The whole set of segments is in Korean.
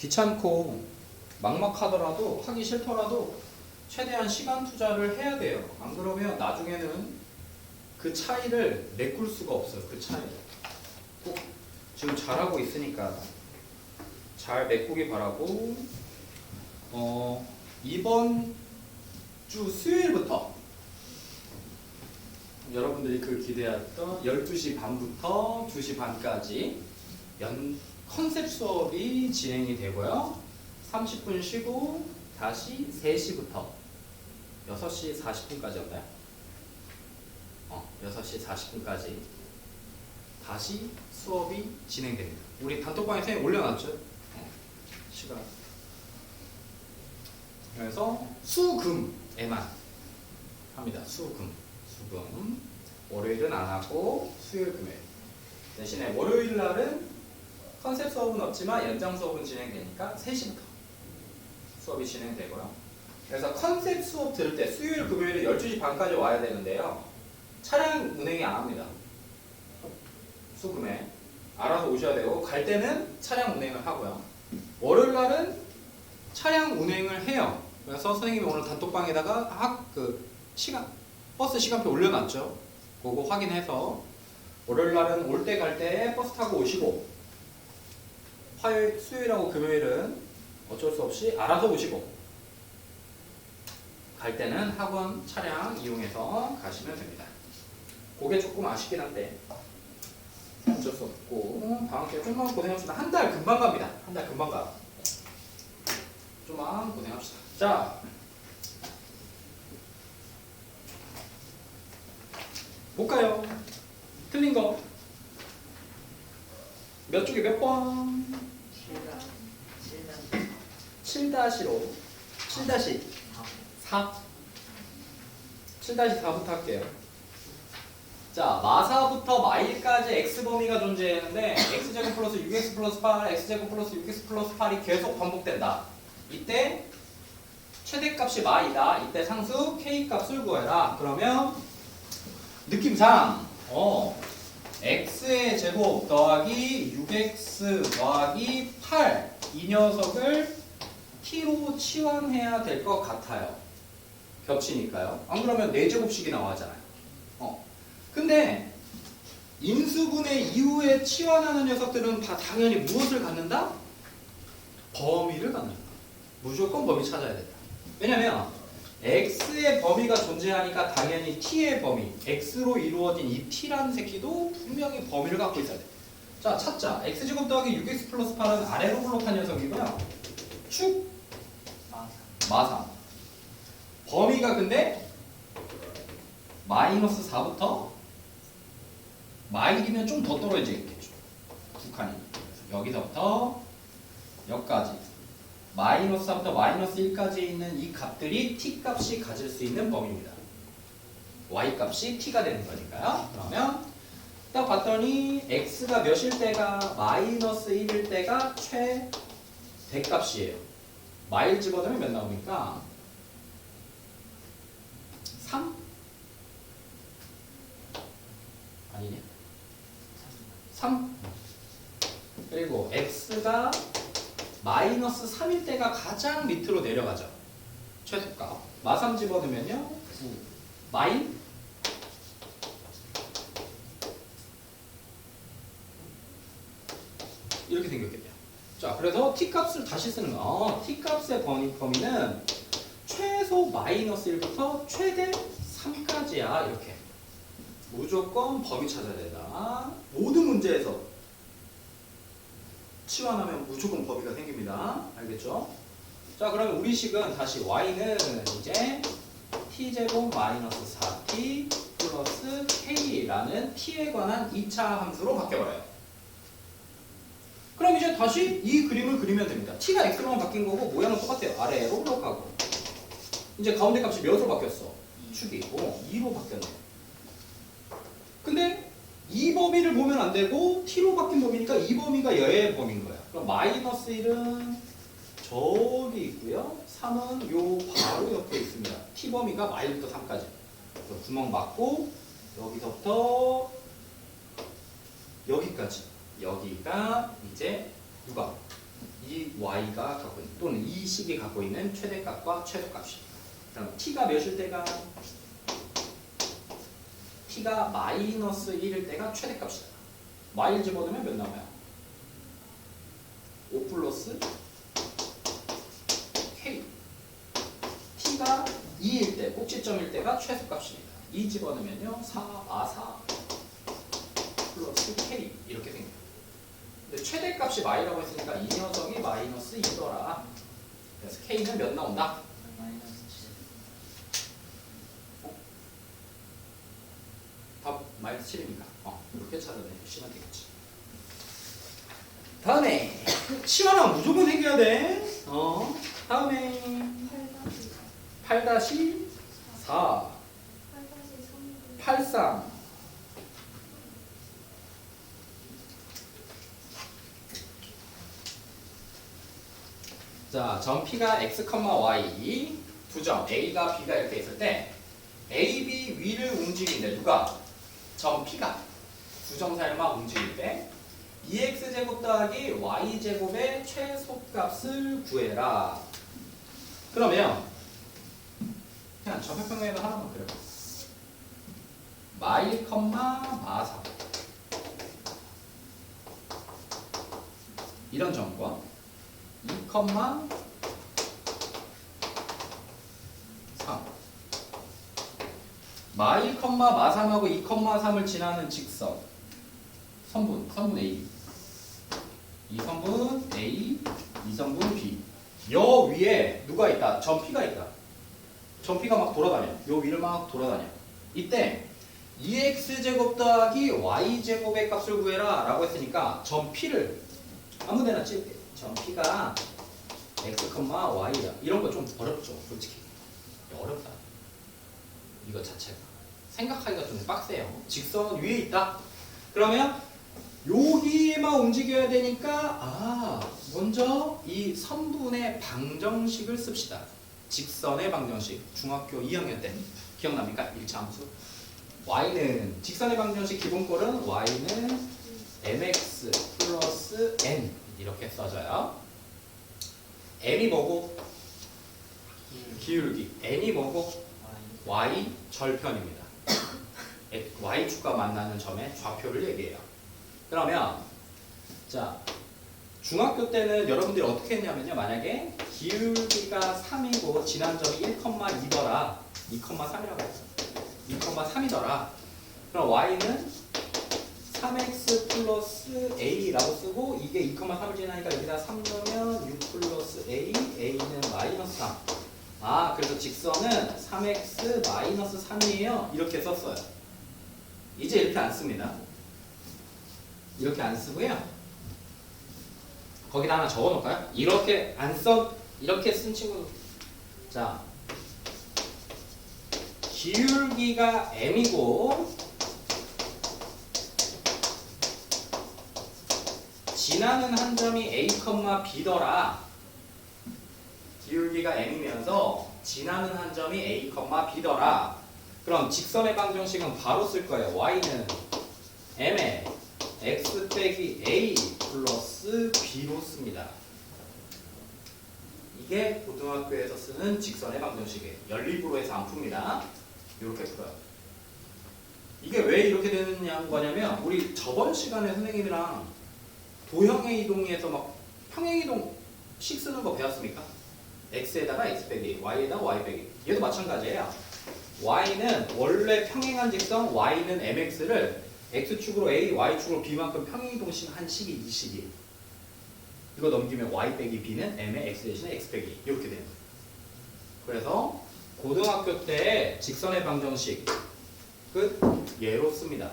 귀찮고 막막하더라도 하기 싫더라도 최대한 시간 투자를 해야 돼요. 안 그러면 나중에는 그 차이를 메꿀 수가 없어요. 그 차이를 꼭 지금 잘하고 있으니까 잘 메꾸기 바라고. 이번 주 수요일부터 여러분들이 그 기대했던 12시 반부터 2시 반까지 컨셉 수업이 진행이 되고요. 30분 쉬고 다시 3시부터 6시 40분까지였나요? 6시 40분까지 다시 수업이 진행됩니다. 우리 단톡방에 선생님 올려놨죠? 시간. 그래서 수금에만 합니다. 수금. 월요일은 안 하고 수요일, 금요일. 대신에 월요일 날은 컨셉 수업은 없지만 연장 수업은 진행되니까 3시부터 수업이 진행되고요. 그래서 컨셉 수업 들을 때 수요일, 금요일에 12시 반까지 와야 되는데요. 차량 운행이 안 합니다. 수금에 알아서 오셔야 되고, 갈 때는 차량 운행을 하고요. 월요일 날은 차량 운행을 해요. 그래서 선생님이 오늘 단톡방에다가 버스 시간표 올려놨죠. 그거 확인해서 월요일 날은 올 때 갈 때 버스 타고 오시고, 화요일, 수요일하고 금요일은 어쩔 수 없이 알아서 오시고, 갈 때는 학원 차량 이용해서 가시면 됩니다. 그게 조금 아쉽긴 한데 어쩔 수 없고, 다음 주에 좀만 고생합시다. 한 달 금방 갑니다. 한 달 금방 가. 좀만 고생합시다. 자, 볼까요? 틀린 거 몇 쪽에 몇 번? 7-5 7-4 7-4부터 할게요. 자, 마사부터 마일까지 x범위가 존재하는데 x제곱 플러스 6x 플러스 8, x제곱 플러스 6x 플러스 8이 계속 반복된다. 이때 최대값이 마이다. 이때 상수 k값을 구해라. 그러면 느낌상 x의 제곱 더하기 6x 더하기 8 이 녀석을 t로 치환해야 될 것 같아요. 겹치니까요. 안 그러면 4제곱씩이 나와잖아요. 근데 인수분해 이후에 치환하는 녀석들은 다 당연히 무엇을 갖는다? 범위를 갖는다. 무조건 범위 찾아야 된다. 왜냐면 x의 범위가 존재하니까 당연히 t의 범위, x로 이루어진 이 t라는 새끼도 분명히 범위를 갖고 있어야 돼. 자, 찾자. x제곱 더하기 6x 플러스 8은 아래로 블록한 녀석이고요. 축 마삼. 범위가 근데 마이너스 4부터 마일이면 좀 더 떨어져 있겠죠. 북한이. 여기서부터 여기까지 마이너스 4부터 마이너스 1까지 있는 이 값들이 t값이 가질 수 있는 범위입니다. y값이 t가 되는 거니까요. 그러면 딱 봤더니 x가 몇일 때가 마이너스 1일 때가 최대값이에요. 마일 집어넣으면 몇 나옵니까? 3? 아니냐? 3? 그리고 x가 마이너스 3일 때가 가장 밑으로 내려가죠. 최소값. 마3 집어넣으면요. 9. 마인? 이렇게 생겼겠네요. 자, 그래서 t값을 다시 쓰는 거. t값의 범위는 최소 마이너스 1부터 최대 3까지야. 이렇게. 무조건 범위 찾아야 된다. 모든 문제에서 치환하면 무조건 범위가 생깁니다. 알겠죠? 자, 그러면 우리 식은 다시 y는 이제 t제곱 마이너스 4t 플러스 k라는 t에 관한 2차 함수로 바뀌어버려요. 그럼 이제 다시 이 그림을 그리면 됩니다. t가 x로만 바뀐 거고 모양은 똑같아요. 아래로 올라가고. 이제 가운데 값이 몇으로 바뀌었어? 축이 2로 바뀌었네. 근데 이 범위를 보면 안 되고 t로 바뀐 범위니까 이 범위가 얘의 범위인 거야. 그럼 마이너스 1은 저기 있고요. 3은 요 바로 옆에 있습니다. t 범위가 마일부터 3까지. 구멍 맞고 여기서부터 여기까지. 여기가 이제 누가? 이 이 y가 갖고 있는 또는 이 식이 갖고 있는 최대값과 최소값입니다. 그럼 t가 몇일 때가 t가 마이너스 1일 때가 최대값이다. y를 집어넣으면 몇 나와요? 5 플러스 k. t가 2일 때, 꼭지점일 때가 최소값입니다. 2 집어넣으면요 4 플러스 k 이렇게 생겨요. 근데 최대값이 y라고 했으니까 이 녀석이 마이너스 2더라. 그래서 k는 몇 나온다? 답 마이너스 7이니까 이렇게 찾아내시면 되겠지. 다음에 치환하면 무조건 해결해야 돼. 다음에 8-4 83 자, 점 P가 x, y 두 점 A가 B가 이렇게 있을 때 A, B 위를 움직이는데 누가? 점 P가 두 점 사이만 움직일 때 2x제곱 더하기 y제곱의 최소값을 구해라. 그러면 그냥 접합평면에도 하나만 그려봐. 마1, 마3 이런 점과 2, 마1, 마3하고 2, 3을 지나는 직선 선분 A, 이 선분 A, 이 선분 B. 여 위에 누가 있다? 점 P가 있다. 점 P가 막 돌아다녀. 요 위를 막 돌아다녀. 이때 2x제곱 더하기 y제곱의 값을 구해라 라고 했으니까 점 P를 아무데나 찍을게. 점 P가 x, y야. 이런 거 좀 어렵죠, 솔직히. 어렵다. 이거 자체가. 생각하기가 좀 빡세요. 직선 위에 있다. 그러면 여기에만 움직여야 되니까 먼저 이 선분의 방정식을 씁시다. 직선의 방정식. 중학교 2학년 때 기억납니까? 1차 함수. y는 직선의 방정식 기본꼴은 y는 mx 플러스 n 이렇게 써져요. m이 뭐고? 기울기. n이 뭐고? y 절편입니다. y축과 만나는 점의 좌표를 얘기해요. 그러면 자, 중학교 때는 여러분들이 어떻게 했냐면요. 만약에 기울기가 3이고 지난 점이 1,2더라. 2,3이라고 했어. 2,3이더라. 그럼 y는 3x 플러스 a라고 쓰고 이게 2,3을 지나니까 여기다 3 넣으면 6 플러스 a, a는 마이너스 3. 그래서 직선은 3x 마이너스 3이에요. 이렇게 썼어요. 이제 이렇게 안 씁니다. 이렇게 안 쓰고요. 거기다 하나 적어 놓을까요? 이렇게 이렇게 쓴 친구도. 자, 기울기가 m이고 지나는 한 점이 a, b더라. 기울기가 m이면서 지나는 한 점이 a, b더라. 그럼 직선의 방정식은 바로 쓸 거예요. y는 m에 x 빼기 a 플러스 b로 씁니다. 이게 고등학교에서 쓰는 직선의 방정식이에요. 연립으로 해서 안 풉니다. 이렇게 풀어요. 이게 왜 이렇게 되는 거냐면 우리 저번 시간에 선생님이랑 도형의 이동에서 막 평행이동식 쓰는 거 배웠습니까? x에다가 x 빼기, y에다가 y 빼기. 얘도 마찬가지예요. y는 원래 평행한 직선 y는 mx를 x축으로 a, y축으로 b만큼 평행이동식 한 식이 이 식이. 이거 넘기면 y 빼기 b는 m의 x 대신에 x 빼기 이렇게 되는 거예요. 그래서 고등학교 때 직선의 방정식 끝 예로 씁니다.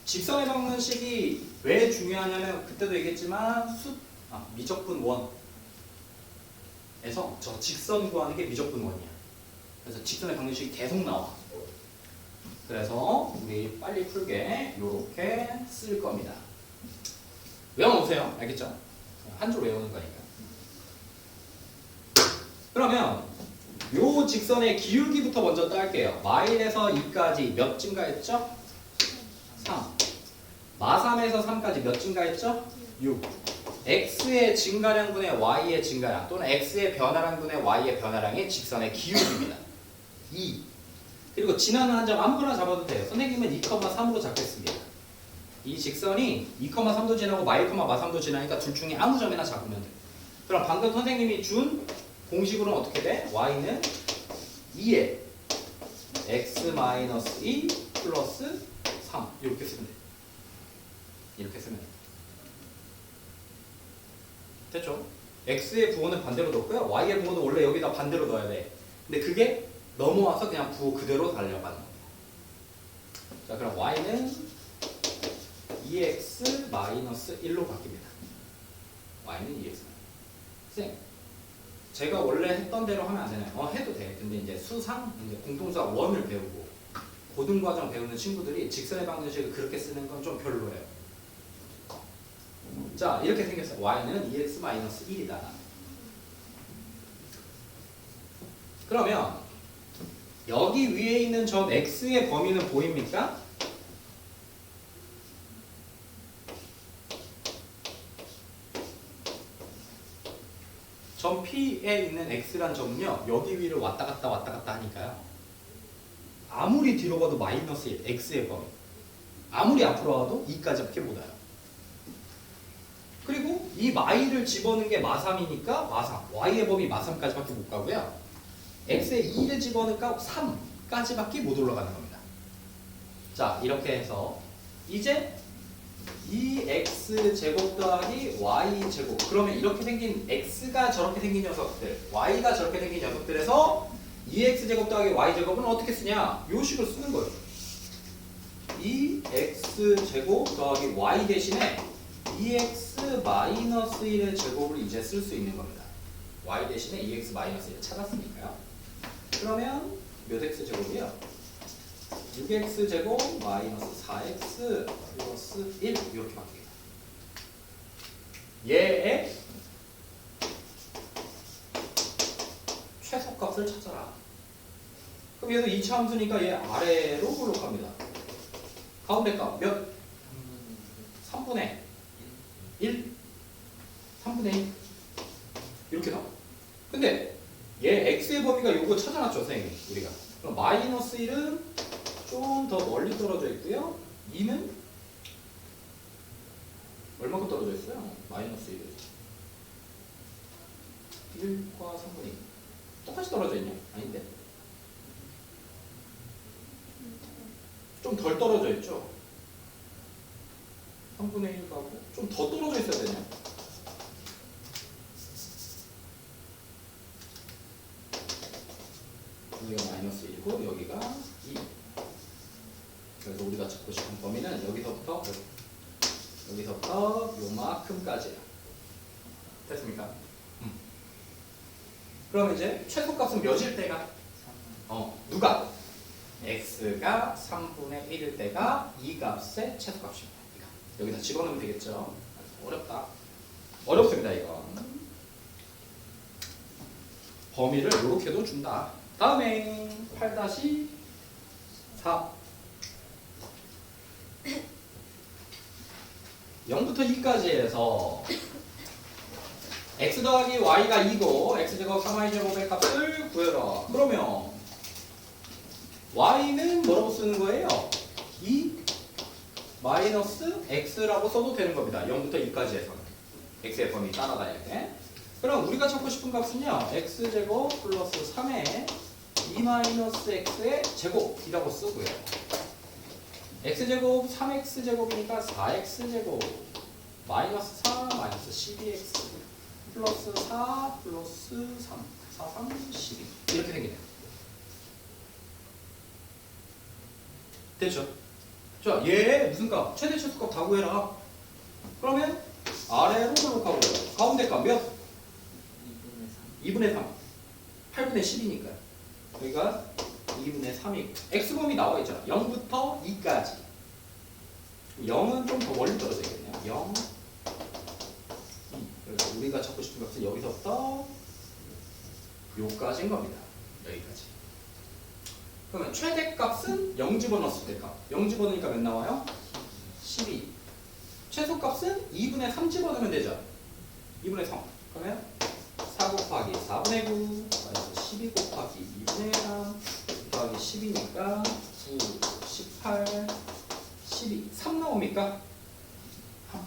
직선의 방정식이 왜 중요하냐면 그때도 얘기했지만 미적분 원에서 저 직선 구하는 게 미적분 원이야. 그래서 직선의 방정식이 계속 나와. 그래서 우리 빨리 풀게 이렇게 쓸 겁니다. 외워놓으세요. 알겠죠? 한 줄 외우는 거니까. 그러면 요 직선의 기울기부터 먼저 딸게요. 마일에서 2까지 몇 증가했죠? 3. 마3에서 3까지 몇 증가했죠? 6. x의 증가량분의 y의 증가량 또는 x의 변화량분의 y의 변화량의 직선의 기울기입니다. 2. 그리고 지나는 한 점 아무거나 잡아도 돼요. 선생님은 2,3으로 잡겠습니다. 이 직선이 2,3도 지나고 마1,3도 지나니까 둘 중에 아무 점이나 잡으면 돼요. 그럼 방금 선생님이 준 공식으로는 어떻게 돼? y는 2에 x-2 플러스 3 이렇게 쓰면 돼. 이렇게 쓰면 돼. 됐죠? x의 부호는 반대로 넣고요. y의 부호는 원래 여기다 반대로 넣어야 돼. 근데 그게 넘어와서 그냥 부호 그대로 달려가는 겁니다. 자, 그럼 y는 2x-1로 바뀝니다. y는 2x. 쌤, 제가 원래 했던 대로 하면 안 되나요? 해도 돼. 근데 이제 수상, 이제 공통수학 원을 배우고 고등과정 배우는 친구들이 직선의 방정식을 그렇게 쓰는 건 좀 별로예요. 자, 이렇게 생겼어요. y는 2x-1이다. 그러면 여기 위에 있는 점 x의 범위는 보입니까? 점 P에 있는 x란 점은요, 여기 위를 왔다 갔다 하니까요. 아무리 뒤로 가도 마이너스 1, x의 범위. 아무리 앞으로 와도 2까지밖에 못 와요. 그리고 이 마이를 집어넣은 게 마3이니까 마3, y의 범위 마3까지밖에 못 가고요. x의 2를 집어넣으니까 3까지밖에 못 올라가는 겁니다. 자, 이렇게 해서 이제 2x제곱 더하기 y제곱. 그러면 이렇게 생긴 x가 저렇게 생긴 녀석들, y가 저렇게 생긴 녀석들에서 2x제곱 더하기 y제곱은 어떻게 쓰냐? 요 식으로 쓰는 거예요. 2x제곱 더하기 y 대신에 2x-1의 제곱을 이제 쓸 수 있는 겁니다. y 대신에 2x-1을 찾았으니까요. 그러면 몇 x제곱이요? 6x제곱 마이너스 4x 플러스 1 이렇게 바뀝니다. 얘의 최소값을 찾아라. 그럼 얘도 2차 함수니까 얘 아래로 볼록합니다. 가운데 값 몇? 3분의 1? 3분의 1 이렇게 나와. 근데 얘 x의 범위가 요거 찾아놨죠, 선생님 우리가. 그럼 마이너스 1은 좀 더 멀리 떨어져 있고요. 2는 얼마큼 떨어져 있어요? 마이너스 1은 1과 3분의 2 똑같이 떨어져 있냐? 아닌데 좀 덜 떨어져 있죠? 3분의 1 가고 좀 더 떨어져 있어야 되냐? 여기가 마이너스 1이고 여기가 2. 그래서 우리가 찾고 싶은 범위는 여기서부터 요만큼까지예요. 됐습니까? 그럼 이제 최소값은 몇일 때가? 누가? x가 3분의 1일 때가 이 값의 최소값입니다. 여기다 집어넣으면 되겠죠? 어렵다. 어렵습니다, 이거. 범위를 이렇게도 준다. 다음에 8-4 0부터 2까지 해서 x 더하기 y가 2고 x제곱 3y제곱의 값을 구해라. 그러면 y는 뭐라고 쓰는 거예요? 2 마이너스 x라고 써도 되는 겁니다. 0부터 2까지 해서는 x의 범위 따라다닐 때. 그럼 우리가 찾고 싶은 값은요, x제곱 플러스 3의 2 마이너스 x의 제곱이라고 쓰고요. x제곱 3x제곱이니까 4x제곱 마이너스 4 마이너스 12x 플러스 4 플러스 3 4, 3, 12 이렇게 생기네요. 됐죠? 자, 얘 무슨 값? 최대 최소값 다 구해라. 그러면 아래로 볼록하고요. 가운데 값 몇? 2분의 3 8분의 10이니까요. 여기가 2분의 3이고 x범위 나와 있잖아. 0부터 2까지 0은 좀 더 멀리 떨어져 있겠네요. 0, 2 그래서 우리가 찾고 싶은 값은 여기서부터 요까지인 겁니다. 여기까지. 그러면 최대값은 0 집어넣었을 때 값. 0 집어넣으니까 몇 나와요? 12. 최소값은 2분의 3 집어넣으면 되죠. 2분의 3. 그러면 4 곱하기 4분의 9 마이너스 12 곱하기 2분의 3 곱하기 10이니까 9, 18, 12, 3 나옵니까? 3.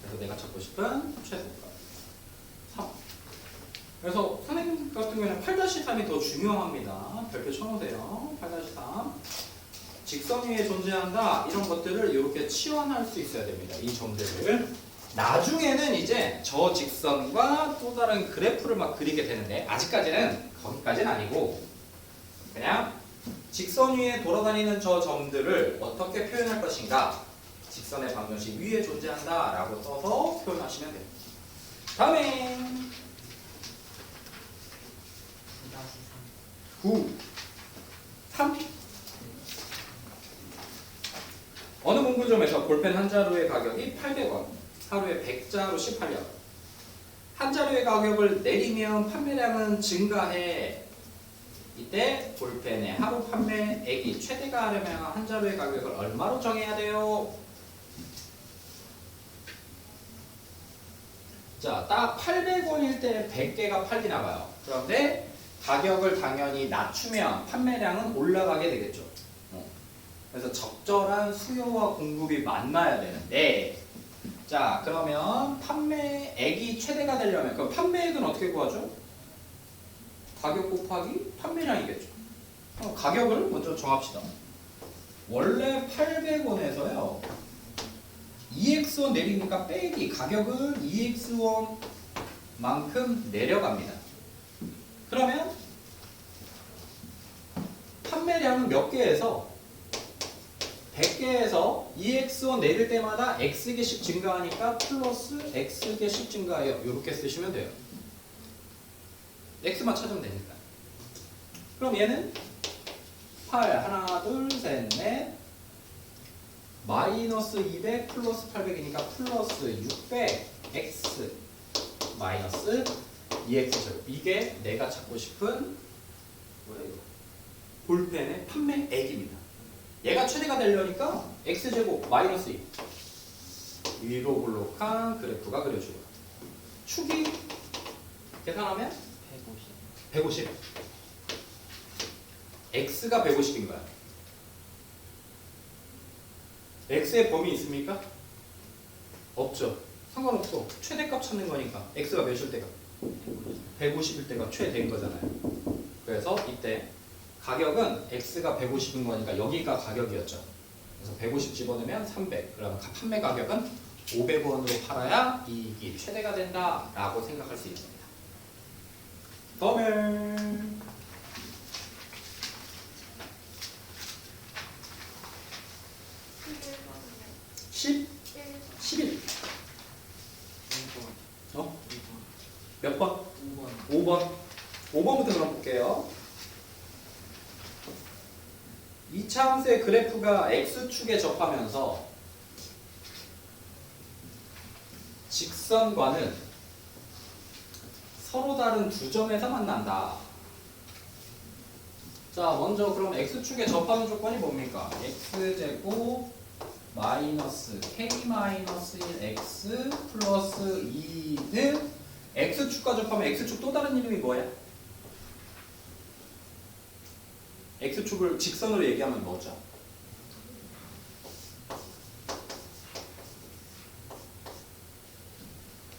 그래서 내가 찾고 싶은 최소값 3. 그래서 선생님 같은 경우에는 8-3이 더 중요합니다. 별표 쳐놓으세요. 8-3. 직선 위에 존재한다. 이런 것들을 이렇게 치환할 수 있어야 됩니다. 이 점들을. 나중에는 이제 저 직선과 또 다른 그래프를 막 그리게 되는데 아직까지는 거기까지는 아니고 그냥 직선 위에 돌아다니는 저 점들을 어떻게 표현할 것인가 직선의 방정식 위에 존재한다 라고 써서 표현하시면 됩니다. 다음에 9, 3 어느 문구점에서 볼펜 한 자루의 가격이 800원 하루에 100자루 18년 한 자루의 가격을 내리면 판매량은 증가해. 이때 볼펜의 하루 판매액이 최대가 하려면 한 자루의 가격을 얼마로 정해야 돼요? 자, 딱 800원일 때 100개가 팔리 나가요. 그런데 가격을 당연히 낮추면 판매량은 올라가게 되겠죠. 그래서 적절한 수요와 공급이 만나야 되는데 자, 그러면 판매액이 최대가 되려면 그럼 판매액은 어떻게 구하죠? 가격 곱하기 판매량이겠죠. 가격을 먼저 정합시다. 원래 800원에서요. EX1 내리니까 빼기 가격은 EX1만큼 내려갑니다. 그러면 판매량은 몇 개에서 100개에서 EX1 내릴 때마다 X개씩 증가하니까 플러스 X개씩 증가해요. 이렇게 쓰시면 돼요. X만 찾으면 되니까. 그럼 얘는 8, 하나, 둘, 셋, 넷 마이너스 200 플러스 800이니까 플러스 600 X 마이너스 2X제곱. 이게 내가 찾고 싶은 뭐예요? 볼펜의 판매액입니다. 얘가 최대가 되려니까 X제곱 마이너스 2 위로 볼록한 그래프가 그려지고요. 축이 계산하면 150. X가 150인 거야. X의 범위 있습니까? 없죠. 상관없어. 최대값 찾는 거니까. X가 몇일 때가? 150일 때가 최대인 거잖아요. 그래서 이때 가격은 X가 150인 거니까 여기가 가격이었죠. 그래서 150 집어넣으면 300. 그러면 판매 가격은 500원으로 팔아야 이익이 최대가 된다라고 생각할 수 있습니다. 다음에 11. 몇 번? 5번. 5번부터 그럼 볼게요. 2차 함수의 그래프가 X축에 접하면서 직선과는 서로 다른 두 점에서 만난다. 자, 먼저 그럼 X축에 접하는 조건이 뭡니까? X제곱 마이너스 K-1X 플러스 2는 X축과 접하면 X축 또 다른 이름이 뭐야? X축을 직선으로 얘기하면 뭐죠?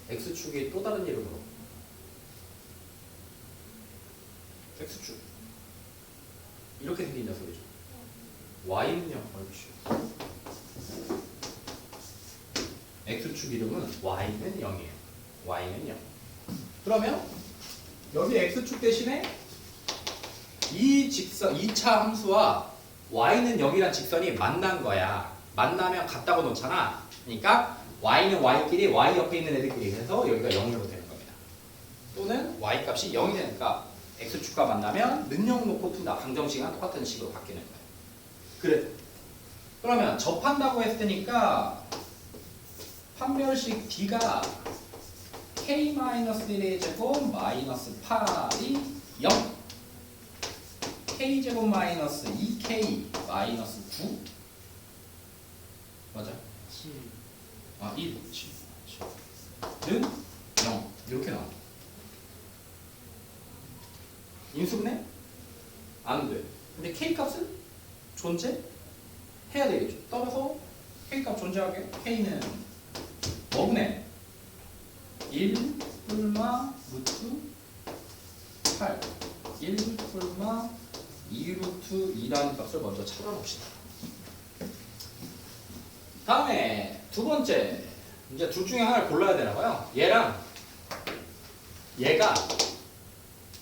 X축이 또 다른 이름으로 X축 이렇게 생긴다 소리죠. Y는요? X축 이름은 Y는 0이에요. Y는 0. 그러면 여기 X축 대신에 이 직선 2차 함수와 Y는 0이란 직선이 만난 거야. 만나면 같다고 놓잖아. 그러니까 Y는 Y끼리 Y 옆에 있는 애들끼리 해서 여기가 0으로 되는 겁니다. 또는 Y 값이 0이 되니까 X축과 만나면 능력 놓고 푼다. 방정식은 똑같은 식으로 바뀌는 거예요. 그래. 그러면 접한다고 했으니까 판별식 D가 K-1의 제곱 마이너스 8이 0 K제곱 마이너스 2K 마이너스 9 맞아? 아, 1, 7는 0 이렇게 나와. 인수분해? 안 돼. 근데 K값은 존재해야 되겠죠. 따라서 K값 존재하게 K는 뭐분해? 1 뿔마 루트 8 1 뿔마 2 루트 2라는 값을 먼저 찾아봅시다. 다음에 두 번째, 이제 둘 중에 하나를 골라야 되나봐요. 얘랑 얘가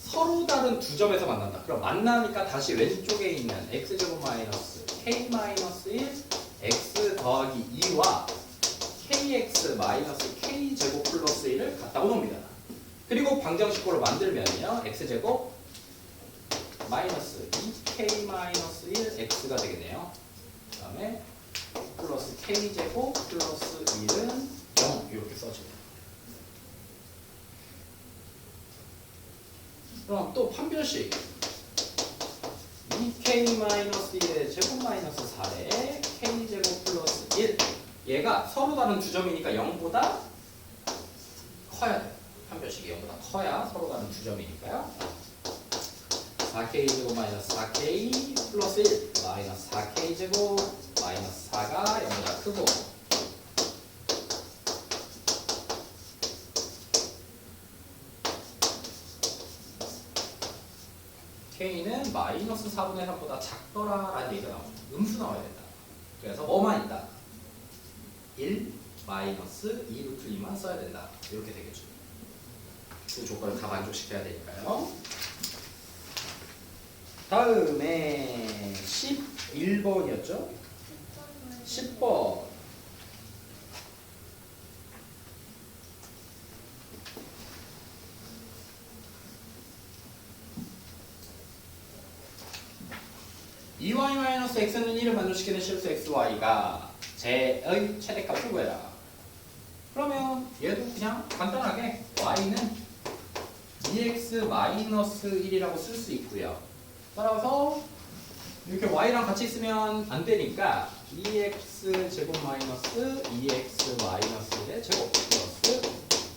서로 다른 두 점에서 만난다. 그럼 만나니까 다시 왼쪽에 있는 x제곱 마이너스 k 마이너스 1 x 더하기 2와 kx 마이너스 k제곱 플러스 1을 갖다 놓습니다. 그리고 방정식으로 만들면요, x제곱 마이너스 2k 마이너스 1 x가 되겠네요. 그 다음에 플러스 k제곱 플러스 1은 0 이렇게 써집니다. 그럼 또 판별식 2k-1의 제곱 마이너스 4에 k제곱 플러스 1 얘가 서로 다른 두 점이니까 0보다 커야 돼. 판별식이 0보다 커야 서로 다른 두 점이니까요. 4k제곱 마이너스 4k 플러스 1 마이너스 4k제곱 마이너스 4가 0보다 크고 K는 마이너스 4분의 3보다 작더라 라는 얘기가 나오죠. 음수 나와야 된다. 그래서 뭐만 있다? 1 마이너스 2 루트 2만 써야 된다. 이렇게 되겠죠. 그 조건을 다 만족시켜야 되니까요. 다음에 11번이었죠? 10번. (2y-x는 1을 만족시키는 실수 xy가 제의 최대값을 구해라). 그러면 얘도 그냥 간단하게 y는 2x-1이라고 쓸 수 있고요. 따라서 이렇게 y랑 같이 쓰면 안 되니까 2x 제곱 마이너스 2x 마이너스 1의 제곱 플러스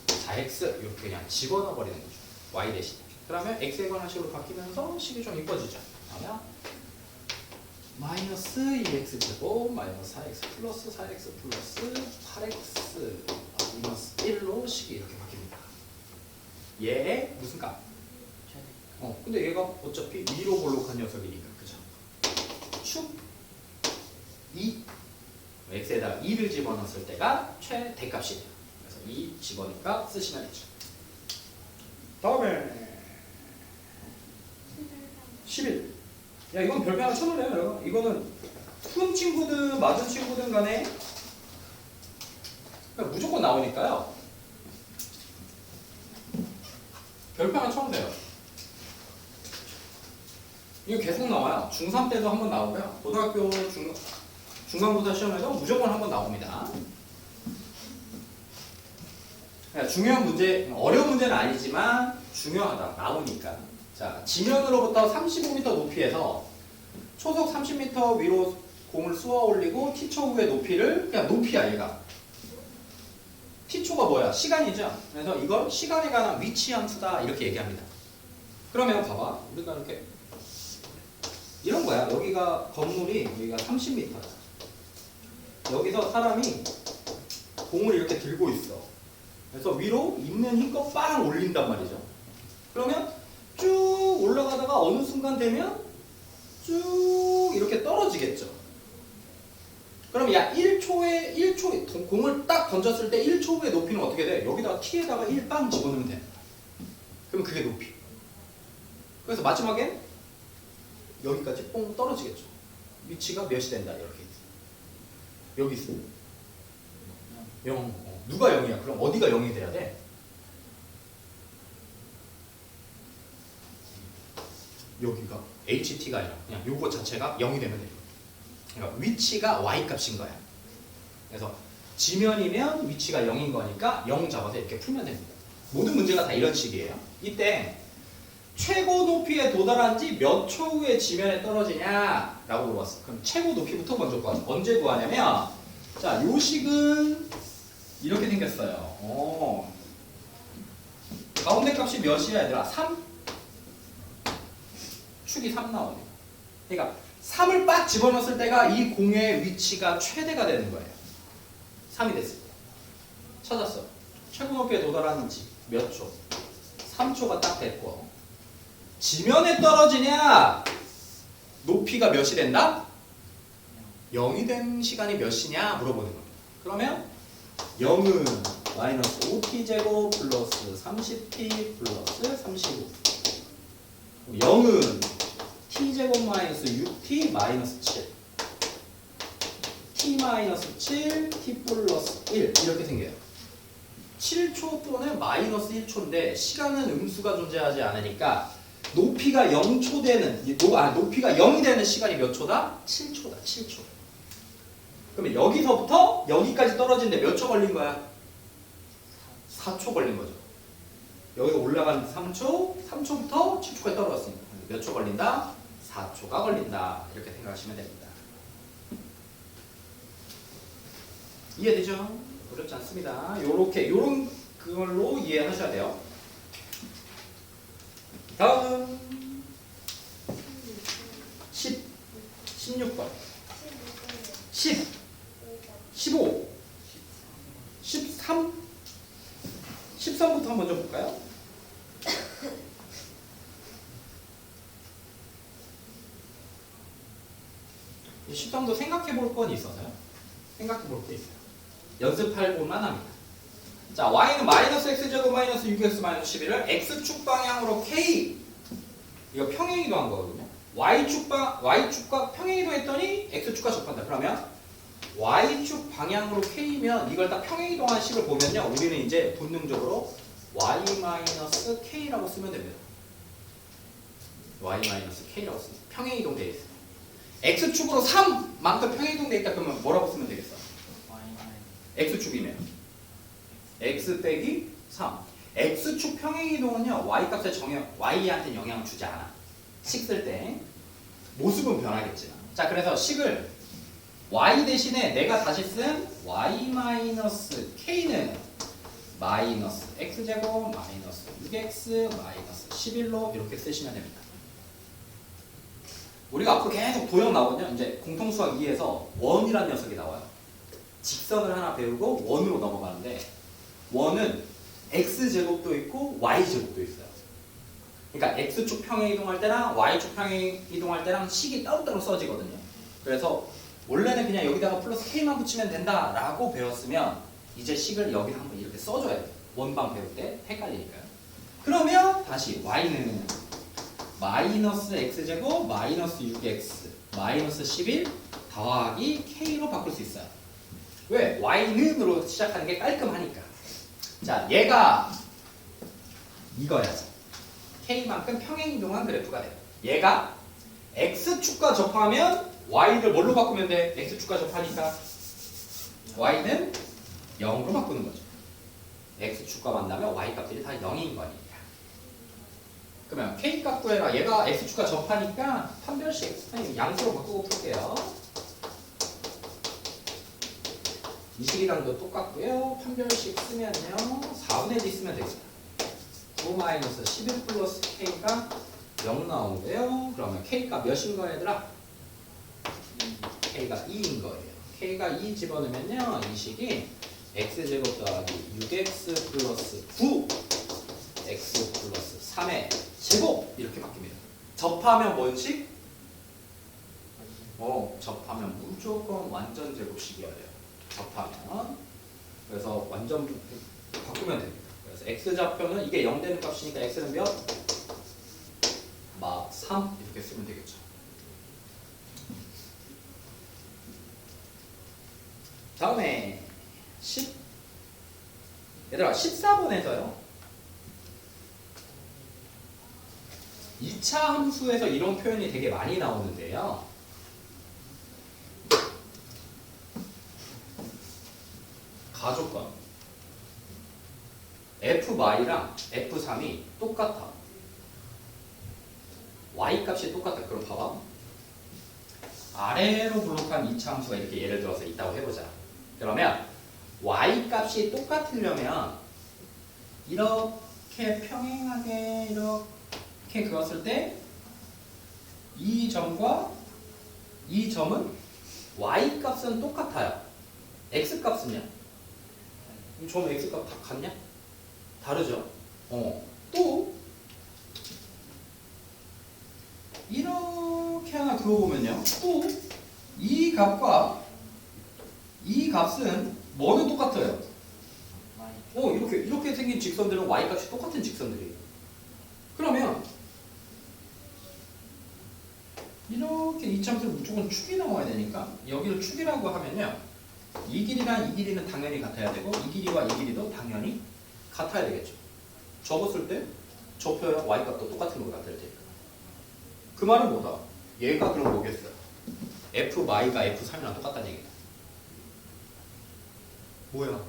4x 이렇게 그냥 집어넣어 버리는 거죠. y 대신. 그러면 x에 관한 식으로 바뀌면서 식이 좀 이뻐지죠. 그러면 마이너스 2x 제곱 마이너스 4x 플러스 4x 플러스 8x 마이너스 1로 식이 이렇게 바뀝니다. 얘의 무슨 값? 근데 얘가 어차피 위로 볼록한 녀석이니까 그죠? 축 2 x에다가 2를 집어넣었을 때가 최대값이에요. 그래서 2 집어넣으니까 쓰시면 되죠. 다음에 11. 야, 이건 별표 하나 쳐놓으래요, 여러분. 이거는 푼 친구든 맞은 친구든 간에 그러니까 무조건 나오니까요. 별표 하나 쳐놓으세요. 이거 계속 나와요. 중3 때도 한번 나오고요. 고등학교 중간고사 시험에도 무조건 한번 나옵니다. 그러니까 중요한 문제, 어려운 문제는 아니지만 중요하다. 나오니까. 자, 지면으로부터 35m 높이에서 초속 30m 위로 공을 쏘아 올리고 t초 후의 높이를 그냥 높이야 얘가. t초가 뭐야? 시간이죠. 그래서 이걸 시간에 관한 위치 함수다 이렇게 얘기합니다. 그러면 봐봐. 우리가 이렇게 이런 거야. 여기가 건물이 여기가 30m다. 여기서 사람이 공을 이렇게 들고 있어. 그래서 위로 있는 힘껏 빵 올린단 말이죠. 그러면 쭉 올라가다가 어느 순간 되면 쭉 이렇게 떨어지겠죠. 그럼 야 1초 공을 딱 던졌을 때 1초 후의 높이는 어떻게 돼? 여기다가 t에다가 1 빵 집어넣으면 돼. 그럼 그게 높이. 그래서 마지막엔 여기까지 뽕 떨어지겠죠. 위치가 몇이 된다 이렇게 있어. 여기 있어. 0. 누가 0이야? 그럼 어디가 0이 돼야 돼? 여기가 HT가 아니라 그냥 요거 자체가 0이 되면 돼요. 그러니까 위치가 Y값인 거야. 그래서 지면이면 위치가 0인 거니까 0 잡아서 이렇게 풀면 됩니다. 모든 문제가 다 이런 식이에요. 이때 최고 높이에 도달한 지 몇 초 후에 지면에 떨어지냐 라고 물어봤어. 그럼 최고 높이부터 먼저 구하자. 언제 구하냐면 자, 요 식은 이렇게 생겼어요. 가운데 값이 몇이야 얘들아? 3? 축이 3 나옵니다. 그러니까 3을 빡 집어넣었을 때가 이 공의 위치가 최대가 되는 거예요. 3이 됐을 때. 찾았어. 최고 높이에 도달하는 지 몇 초? 3초가 딱 됐고. 지면에 떨어지냐? 높이가 몇이 된다? 0이 된 시간이 몇이냐? 물어보는 겁니다. 그러면 0은 마이너스 5t제곱 플러스 30t 플러스 35. 0은 t제곱 마이너스 6t 마이너스 7. t 마이너스 7, t 플러스 1 이렇게 생겨요. 7초 또는 마이너스 1초인데 시간은 음수가 존재하지 않으니까 높이가 0초 되는 높이가 0이 되는 시간이 몇 초다? 7초다. 7초. 그러면 여기서부터 여기까지 떨어지는데 몇 초 걸린 거야? 4초 걸린 거죠. 여기서 올라가는 3초, 3초부터 7초까지 떨어졌으니까 몇 초 걸린다? 4초가 걸린다. 이렇게 생각하시면 됩니다. 이해되죠? 어렵지 않습니다. 요런 그걸로 이해하셔야 돼요. 다음 10, 16번 10, 15, 13, 13부터 먼저 볼까요? 이 13도 생각해 볼 건 있어서요. 생각해 볼 게 있어요. 연습할 볼만 합니다. 자, y는 마이너스 x제곱 마이너스 6x 마이너스 11을 x축 방향으로 k 이거 평행이동한 거거든요. y축과 평행이동했더니 x축과 접한다. 그러면 y축 방향으로 k면 이걸 딱 평행이동한 식을 보면요. 우리는 이제 본능적으로 y-k라고 쓰면 됩니다. y-k라고 씁니다. 평행이동 되어 있어요. x축으로 3만큼 평행이동 되어 있다 그러면 뭐라고 쓰면 되겠어? x축이면 x 빼기 3. x축 평행이동은요. y값에 y한테 영향을 주지 않아. 식 쓸 때 모습은 변하겠지만. 자, 그래서 식을 y 대신에 내가 다시 쓴 y-k는 마이너스 x제곱 마이너스 6x 마이너스 11로 이렇게 쓰시면 됩니다. 우리가 앞으로 계속 도형 나오거든요. 이제 공통수학 2에서 원이라는 녀석이 나와요. 직선을 하나 배우고 원으로 넘어가는데 원은 x제곱도 있고 y제곱도 있어요. 그러니까 x축 평행 이동할 때랑 y축 평행 이동할 때랑 식이 따로따로 써지거든요. 그래서 원래는 그냥 여기다가 플러스 k만 붙이면 된다라고 배웠으면 이제 식을 여기 한번 이렇게 써줘야 돼요. 원방 배울 때 헷갈리니까요. 그러면 다시 y는 마이너스 x제곱 마이너스 6x 마이너스 11 더하기 k로 바꿀 수 있어요. 왜? y는으로 시작하는 게 깔끔하니까. 자, 얘가 이거야지. k만큼 평행이동한 그래프가 돼요. 얘가 x축과 접하면 y를 뭘로 바꾸면 돼? x축과 접하니까 y는 0으로 바꾸는 거죠. x축과 만나면 y값들이 다 0인 거니까. 그러면 k값 구해라. 얘가 x축과 접하니까 판별식 양수로 바꾸고 풀게요. 이 식이랑도 똑같고요. 판별식 쓰면요. 4분의 1 쓰면 되겠다. 9-11 플러스 k가 0 나오고요. 그러면 k가 몇인 거예요, 얘들아? k가 2인 거예요. k가 2 집어넣으면요. 이 식이 x제곱 더하기 6x 플러스 9 x 플러스 3의 제곱 이렇게 바뀝니다. 접하면 뭔 식? 접하면 무조건 완전 제곱식이어야 돼요. 접하면. 그래서 완전 바꾸면 됩니다. 그래서 x좌표는 이게 0 되는 값이니까 x는 몇? 막 3 이렇게 쓰면 되겠죠. 다음에 10 얘들아 14번에서요 2차 함수에서 이런 표현이 되게 많이 나오는데요. 가족관 F-랑 F3이 똑같아. Y 값이 똑같다. 그럼 봐봐. 아래로 블록한 2차 함수가 이렇게 예를 들어서 있다고 해보자. 그러면 y 값이 똑같으려면 이렇게 평행하게 이렇게 그었을 때 이 점과 이 점은 y 값은 똑같아요. x 값은요? 점 x 값 다 같냐? 다르죠? 또 이렇게 하나 그어보면요. 또 이 값과 이 값은 뭐는 똑같아요? 이렇게 생긴 직선들은 y 값이 똑같은 직선들이에요. 그러면 이렇게 이참수는 무조건 축이 나와야 되니까 여기를 축이라고 하면요. 이 길이랑 이 길이는 당연히 같아야 되고 이 길이와 이 길이도 당연히 같아야 되겠죠. 접었을 때 접혀야 y 값도 똑같은 것 같아야 되니까. 그 말은 뭐다? 얘가 그럼 뭐겠어요? fy가 f3이랑 똑같다는 얘기다. 뭐야?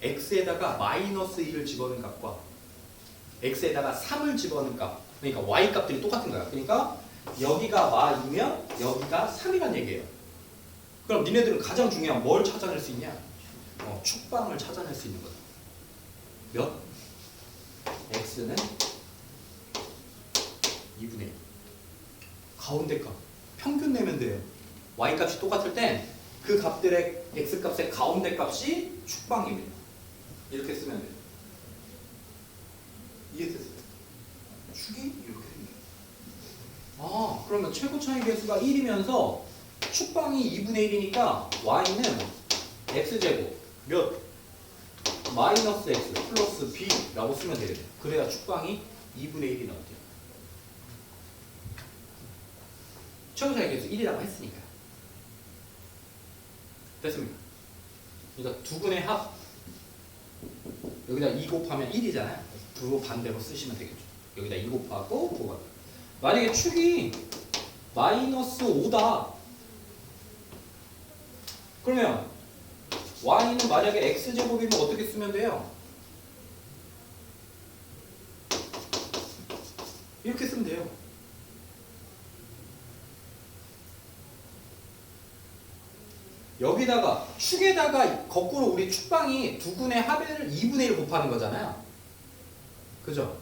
x에다가 마이너스 1을 집어넣은 값과 x에다가 3을 집어넣은 값, 그러니까 y 값들이 똑같은 거야. 그러니까 여기가 y면 여기가 3이란 얘기예요. 그럼 니네들은 가장 중요한 뭘 찾아낼 수 있냐? 축방을 찾아낼 수 있는 거다. 몇? x는 2분의 1. 가운데 값. 평균 내면 돼요. y 값이 똑같을 땐 그 값들의 x 값의 가운데 값이 축방입니다. 이렇게 쓰면 돼요. 이해됐어요? 축이 이렇게 생겨요. 그러면 최고 차이 계수가 1이면서 축방이 2분의 1이니까 y는 x제곱 몇? 마이너스 x 플러스 b라고 쓰면 되겠네요. 그래야 축방이 2분의 1이 나오대요. 최고 차이 계수 1이라고 했으니까. 됐습니까? 그러니까 두 분의 합 여기다 2 곱하면 1이잖아요. 두 반대로 쓰시면 되겠죠. 여기다 2 곱하고 9 곱하고. 만약에 축이 마이너스 5다. 그러면 y는 만약에 x제곱이면 어떻게 쓰면 돼요? 이렇게 쓰면 돼요. 여기다가 축에다가 거꾸로 우리 축방이 두 분의 합을 2분의 1 곱하는 거잖아요. 그죠?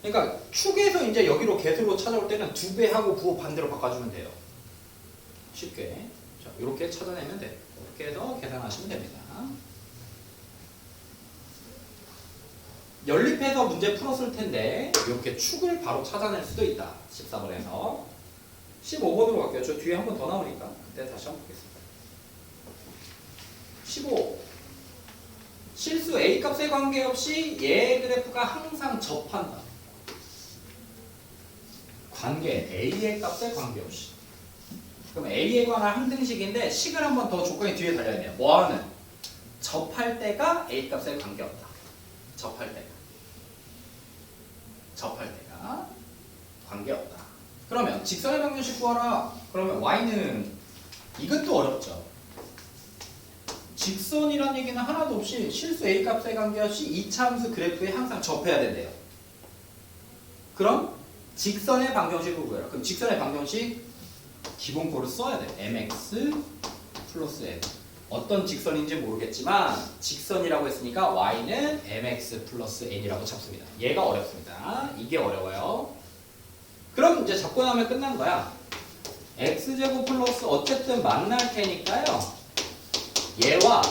그러니까 축에서 이제 여기로 개수로 찾아올 때는 2배 하고 부호 반대로 바꿔주면 돼요. 쉽게. 자, 이렇게 찾아내면 돼요. 이렇게 해서 계산하시면 됩니다. 연립해서 문제 풀었을 텐데 이렇게 축을 바로 찾아낼 수도 있다. 14번에서 15번으로 갈게요. 저 뒤에 한 번 더 나오니까 그때 다시 한번 보겠습니다. 15. 실수 A 값에 관계없이 얘 그래프가 항상 접한다. 관계 A의 값에 관계없이. 그럼 A에 관한 항등식인데 식을 한 번 더 조건이 뒤에 달려야 돼요. 뭐하는? 접할 때가 A 값에 관계없다. 접할 때가 관계없다. 그러면 직선의 방정식 구하라. 그러면 Y는 이것도 어렵죠. 직선이란 얘기는 하나도 없이 실수 A 값에 관계없이 이차함수 그래프에 항상 접해야 된대요. 그럼 직선의 방정식을 구해라. 그럼 직선의 방정식 기본꼴을 써야 돼. mx 플러스 n. 어떤 직선인지 모르겠지만 직선이라고 했으니까 y는 mx 플러스 n이라고 잡습니다. 얘가 어렵습니다. 이게 어려워요. 그럼 이제 잡고 나면 끝난 거야. x제곱 플러스 어쨌든 만날 테니까요. 얘와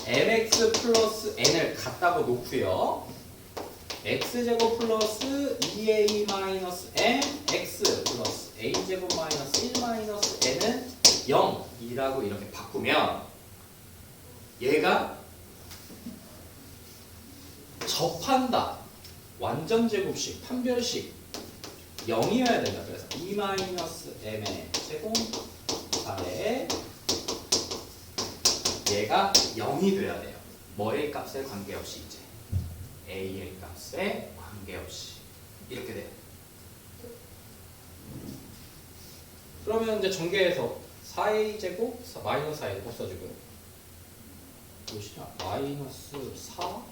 mx 플러스 n을 같다고 놓고요. x제곱 플러스 2a 마이너스 m x 플러스 a제곱 마이너스 1 마이너스 n은 0이라고 이렇게 바꾸면 얘가 접한다. 완전 제곱식, 판별식 0이어야 된다. 그래서 2 마이너스 m의 제곱 아래 얘가 0이 돼야 돼요. 뭐의 값에 관계없이 이제 a의 값에 관계없이 이렇게 돼요. 그러면 이제 전개해서 4a 제곱 마이너스 4a 써주고요. 보시죠. 마이너스 4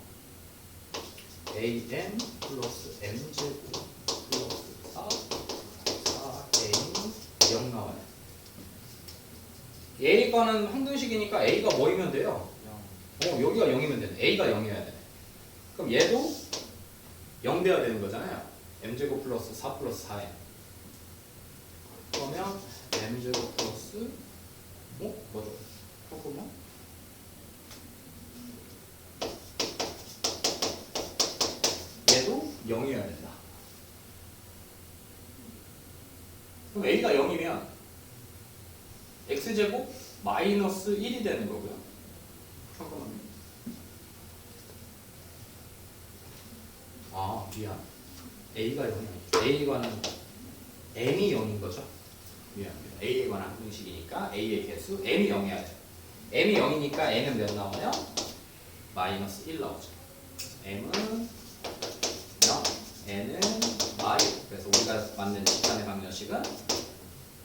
am 플러스 m 제곱 플러스 4 4a 0 나와요. A과는 항등식이니까 A가 뭐이면 돼요? 여기가 0이면 되네. a가 0이어야 되네. 그럼 얘도 0 돼야 되는 거잖아요. m제곱 플러스 4 플러스 4m. 그러면 m제곱 플러스 뭐죠? 잠깐만. 얘도 0이어야 된다. 그럼 a가 0이면 x제곱 마이너스 1이 되는 거고요. 잠깐만요. 미안. a가 0이 아니죠. a과는 m이 0인 거죠. 미안합니다. a에 관한 항공식이니까 a의 개수 m이 0이어야 돼요. m이 0이니까 n은 몇 나와요? 마이너스 1 나오죠. m은 0, n은 마이. 그래서 우리가 만든 직관의 방정식은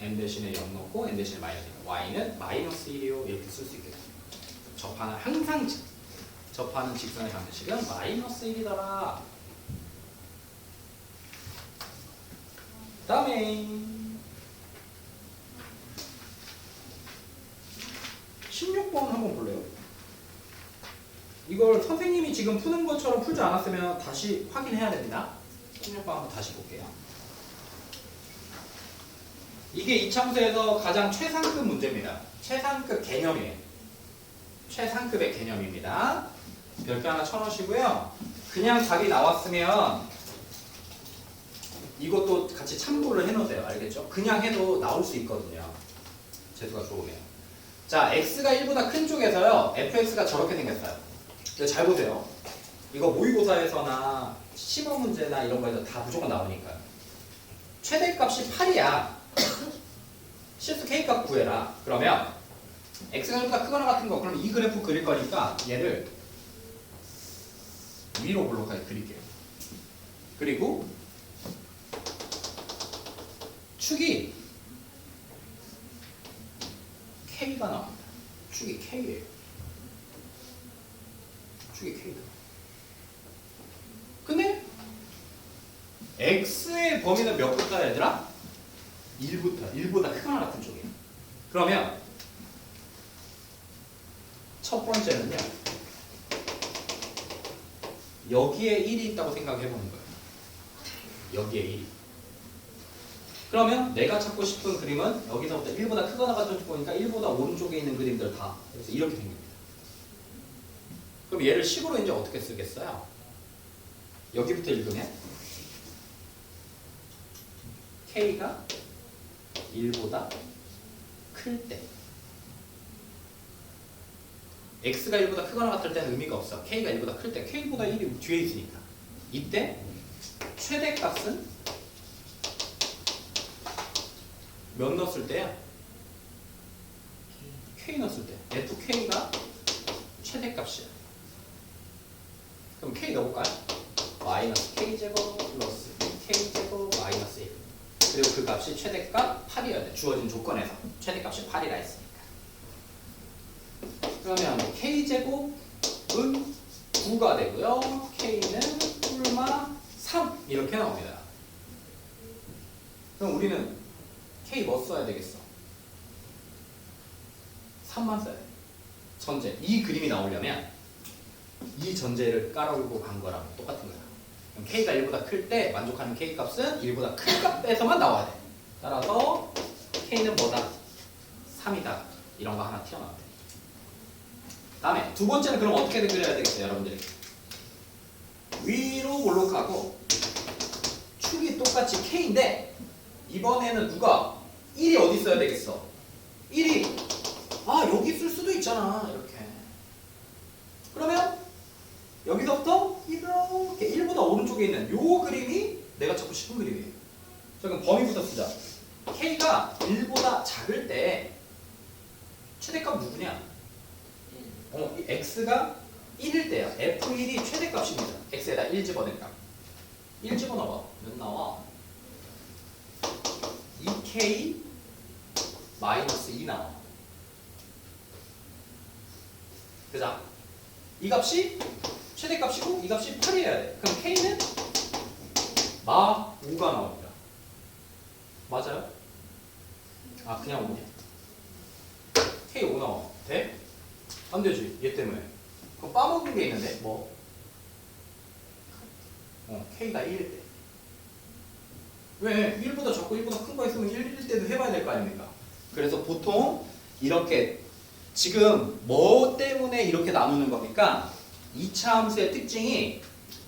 m 대신에 0 넣고 n 대신에 마이너스 1. y는 마이너스 1이요. 이렇게 쓸 수 있겠죠. 항상 접하는 직선의 방정식은 마이너스 1이더라. 다음에 16번 한번 볼래요? 이걸 선생님이 지금 푸는 것처럼 풀지 않았으면 다시 확인해야 됩니다. 16번 한번 다시 볼게요. 이게 이참수에서 가장 최상급 문제입니다. 최상급 개념이에요. 최상급의 개념입니다. 별표 하나 쳐놓으시고요. 그냥 답이 나왔으면 이것도 같이 참고를 해놓으세요. 알겠죠? 그냥 해도 나올 수 있거든요. 재수가 좋으면. 자, x가 1보다 큰 쪽에서요. fx가 저렇게 생겼어요. 잘 보세요. 이거 모의고사에서나 시험 문제나 이런 거에서 다 무조건 나오니까요. 최대값이 8이야. 실수 k값 구해라. 그러면 x가 1보다 크거나 같은 거, 그럼 이 그래프 그릴 거니까 얘를 위로 블록하게 그릴게요. 그리고 축이 K가 나옵니다. 축이 K예요. 축이 K다. 근데 X의 범위는 몇 부터 얘들아? 1부터. 1보다 크거나 같은 쪽이에요. 그러면 첫 번째는요. 여기에 1이 있다고 생각해보는 거예요. 여기에 1이. 그러면 내가 찾고 싶은 그림은 여기서부터 1보다 크거나 같은 쪽이니까 1보다 오른쪽에 있는 그림들 다. 그래서 이렇게 생깁니다. 그럼 얘를 식으로 이제 어떻게 쓰겠어요? 여기부터 읽으면 K가 1보다 클 때 X가 1보다 크거나 같을 때는 의미가 없어. K가 1보다 클 때 K보다 1이 뒤에 있으니까 이때 최대값은 몇 넣었을 때야? K 넣었을 때 FK가 최대값이야. 그럼 K 넣어볼까요? 마이너스 K제곱 플러스 K제곱 마이너스 1. 그리고 그 값이 최대값 8이어야 돼. 주어진 조건에서 최대값이 8이라 했으니까. 그러면 K제곱은 9가 되고요. K는 뿔마 3 이렇게 나옵니다. 그럼 우리는 K 뭐 써야 되겠어? 3만 써야 돼. 전제. 이 그림이 나오려면 이 전제를 깔아올고 간 거랑 똑같은 거야. 그럼 K가 1보다 클 때 만족하는 K 값은 1보다 큰 값에서만 나와야 돼. 따라서 K는 뭐다? 3이다. 이런 거 하나 튀어나와야 돼. 다음에 두 번째는 그럼 어떻게 그려야 되겠어요, 여러분들이? 위로 볼록하고 축이 똑같이 K인데 이번에는 누가 1이 어디 있어야 되겠어? 1이 여기 있을 수도 있잖아. 이렇게. 그러면 여기서부터 이렇게 1보다 오른쪽에 있는 요 그림이 내가 찾고 싶은 그림이에요. 자, 그럼 범위부터 쓰자. K가 1보다 작을 때 최대값 누구냐? X가 1일 때야. F1이 최대값입니다. X에다 1 집어넣으니까. 1 집어넣어봐. 몇 나와? 2K 마이너스 2 나와. 그자? 이 값이 최대값이고 이 값이 8이어야 돼. 그럼 K는 마 5가 나옵니다. 맞아요? 그냥 5냐? K 5 나와. 돼? 안 되지. 얘 때문에. 그거 빠먹은 게 있는데 뭐? K가 1일 때. 왜? 1보다 작고 1보다 큰 거 있으면 1일 때도 해봐야 될 거 아닙니까? 그래서 보통 이렇게 지금 뭐 때문에 이렇게 나누는 겁니까? 2차 함수의 특징이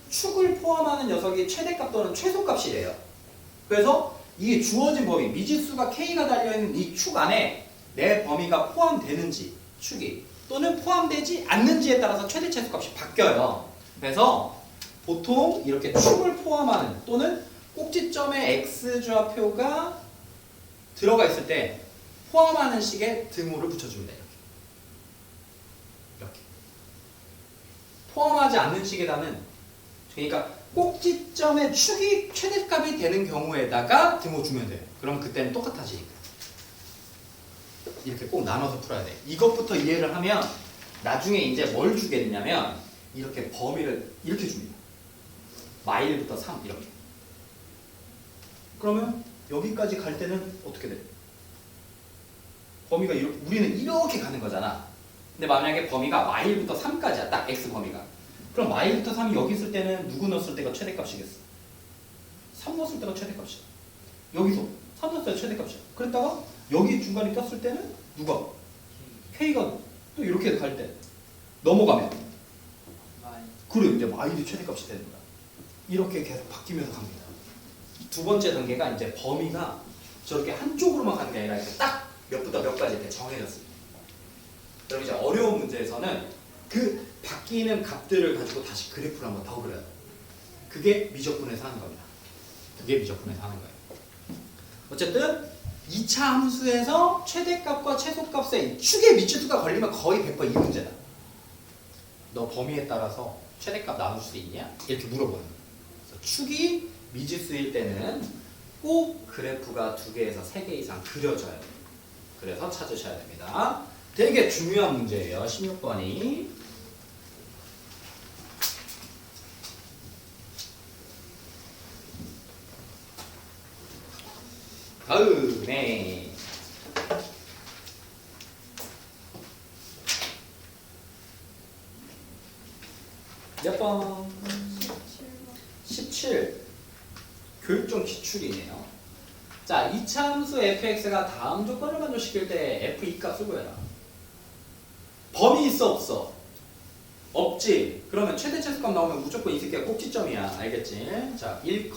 축을 포함하는 녀석이 최대값 또는 최소값이래요. 그래서 이 주어진 범위, 미지수가 K가 달려있는 이 축 안에 내 범위가 포함되는지 축이 또는 포함되지 않는지에 따라서 최대 최소값이 바뀌어요. 그래서 보통 이렇게 축을 포함하는 또는 꼭지점에 X좌표가 들어가 있을 때 포함하는 식의 등호를 붙여줍니다. 이렇게. 포함하지 않는 식에다는 그러니까 꼭지점의 축이 최대값이 되는 경우에다가 등호 주면 돼요. 그럼 그때는 똑같아지니까. 이렇게 꼭 나눠서 풀어야 돼. 이것부터 이해를 하면 나중에 이제 뭘 주게 되냐면 이렇게 범위를 이렇게 줍니다. 마일부터 3 이렇게. 그러면 여기까지 갈 때는 어떻게 돼? 범위가 이렇게 우리는 이렇게 가는 거잖아. 근데 만약에 범위가 마일부터 3까지야. 딱 X 범위가. 그럼 마일부터 3이 여기 있을 때는 누구 넣었을 때가 최대값이겠어? 3 넣었을 때가 최대값이야. 여기서 3 넣었을 때 최대값이야. 그랬다가 여기 중간에 꼈을 때는 누가? K가 또 이렇게 갈 때 넘어가면 그래 이제 마일이 최대값이 되는 거야. 이렇게 계속 바뀌면서 갑니다. 두 번째 단계가 이제 범위가 저렇게 한쪽으로만 가는 게 아니라 이렇게 딱 몇부터 몇까지 이렇게 정해졌습니다. 그럼 이제 어려운 문제에서는 그 바뀌는 값들을 가지고 다시 그래프를 한번 더 그려요. 그게 미적분에서 하는 겁니다. 그게 미적분에서 하는 거예요. 어쨌든 2차 함수에서 최대값과 최소값의 축의 미지수가 걸리면 거의 100% 이 문제다. 너 범위에 따라서 최대값 나눌 수 있냐? 이렇게 물어보는 거예요. 그래서 축이 미지수일 때는 꼭 그래프가 2개에서 3개 이상 그려져야 돼요. 그래서 찾으셔야 됩니다. 되게 중요한 문제예요. 16번이. 다음에 몇 번? 17. 교육적 기출이네요. 자, 2차 함수 fx가 다음 조건을 만족시킬 때 f 2값을 구해라. 범위 있어 없어? 없지. 그러면 최대 최소값 나오면 무조건 이 새끼가 꼭지점이야. 알겠지? 자, 1,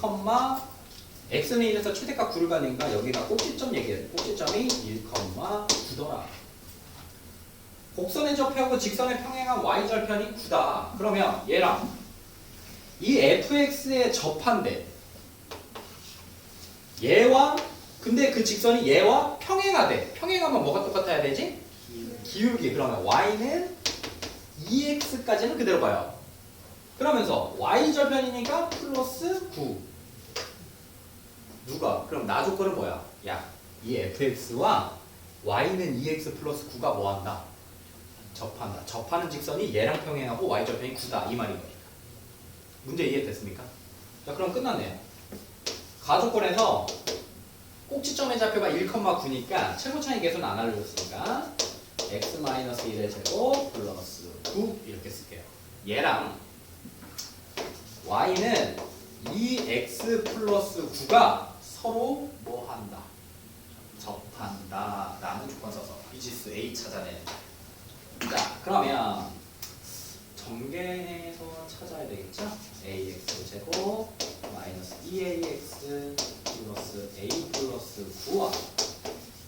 x는 1에서 최대값 9를 가니까 여기가 꼭지점 얘기해. 꼭지점이 1,9더라. 곡선의 접하고 직선의 평행한 y절편이 9다. 그러면 얘랑 이 fx에 접한대. 얘와 근데 그 직선이 얘와 평행하대. 평행하면 뭐가 똑같아야 되지? 기울기. 그러면 y는 2x까지는 그대로 봐요. 그러면서 y절편이니까 플러스 9. 누가? 그럼 나 조건은 뭐야? 야, 이 fx와 y는 2x 플러스 9가 뭐한다? 접한다. 접하는 직선이 얘랑 평행하고 y절편이 9다. 이 말인 거니까. 문제 이해됐습니까? 자, 그럼 끝났네요. 가조건에서 꼭지점의 좌표가 1,9니까 최고차이 계수는 안 알려줬으니까 x-1의 제곱 플러스 9 이렇게 쓸게요. 얘랑 y는 2x 플러스 9가 서로 뭐 한다? 접한다. 라는 조건 써서 미지수 A 찾아내는. 자, 그러면 정계에서 찾아야 되겠죠? ax 제곱 마이너스 2ax 플러스 a 플러스 9와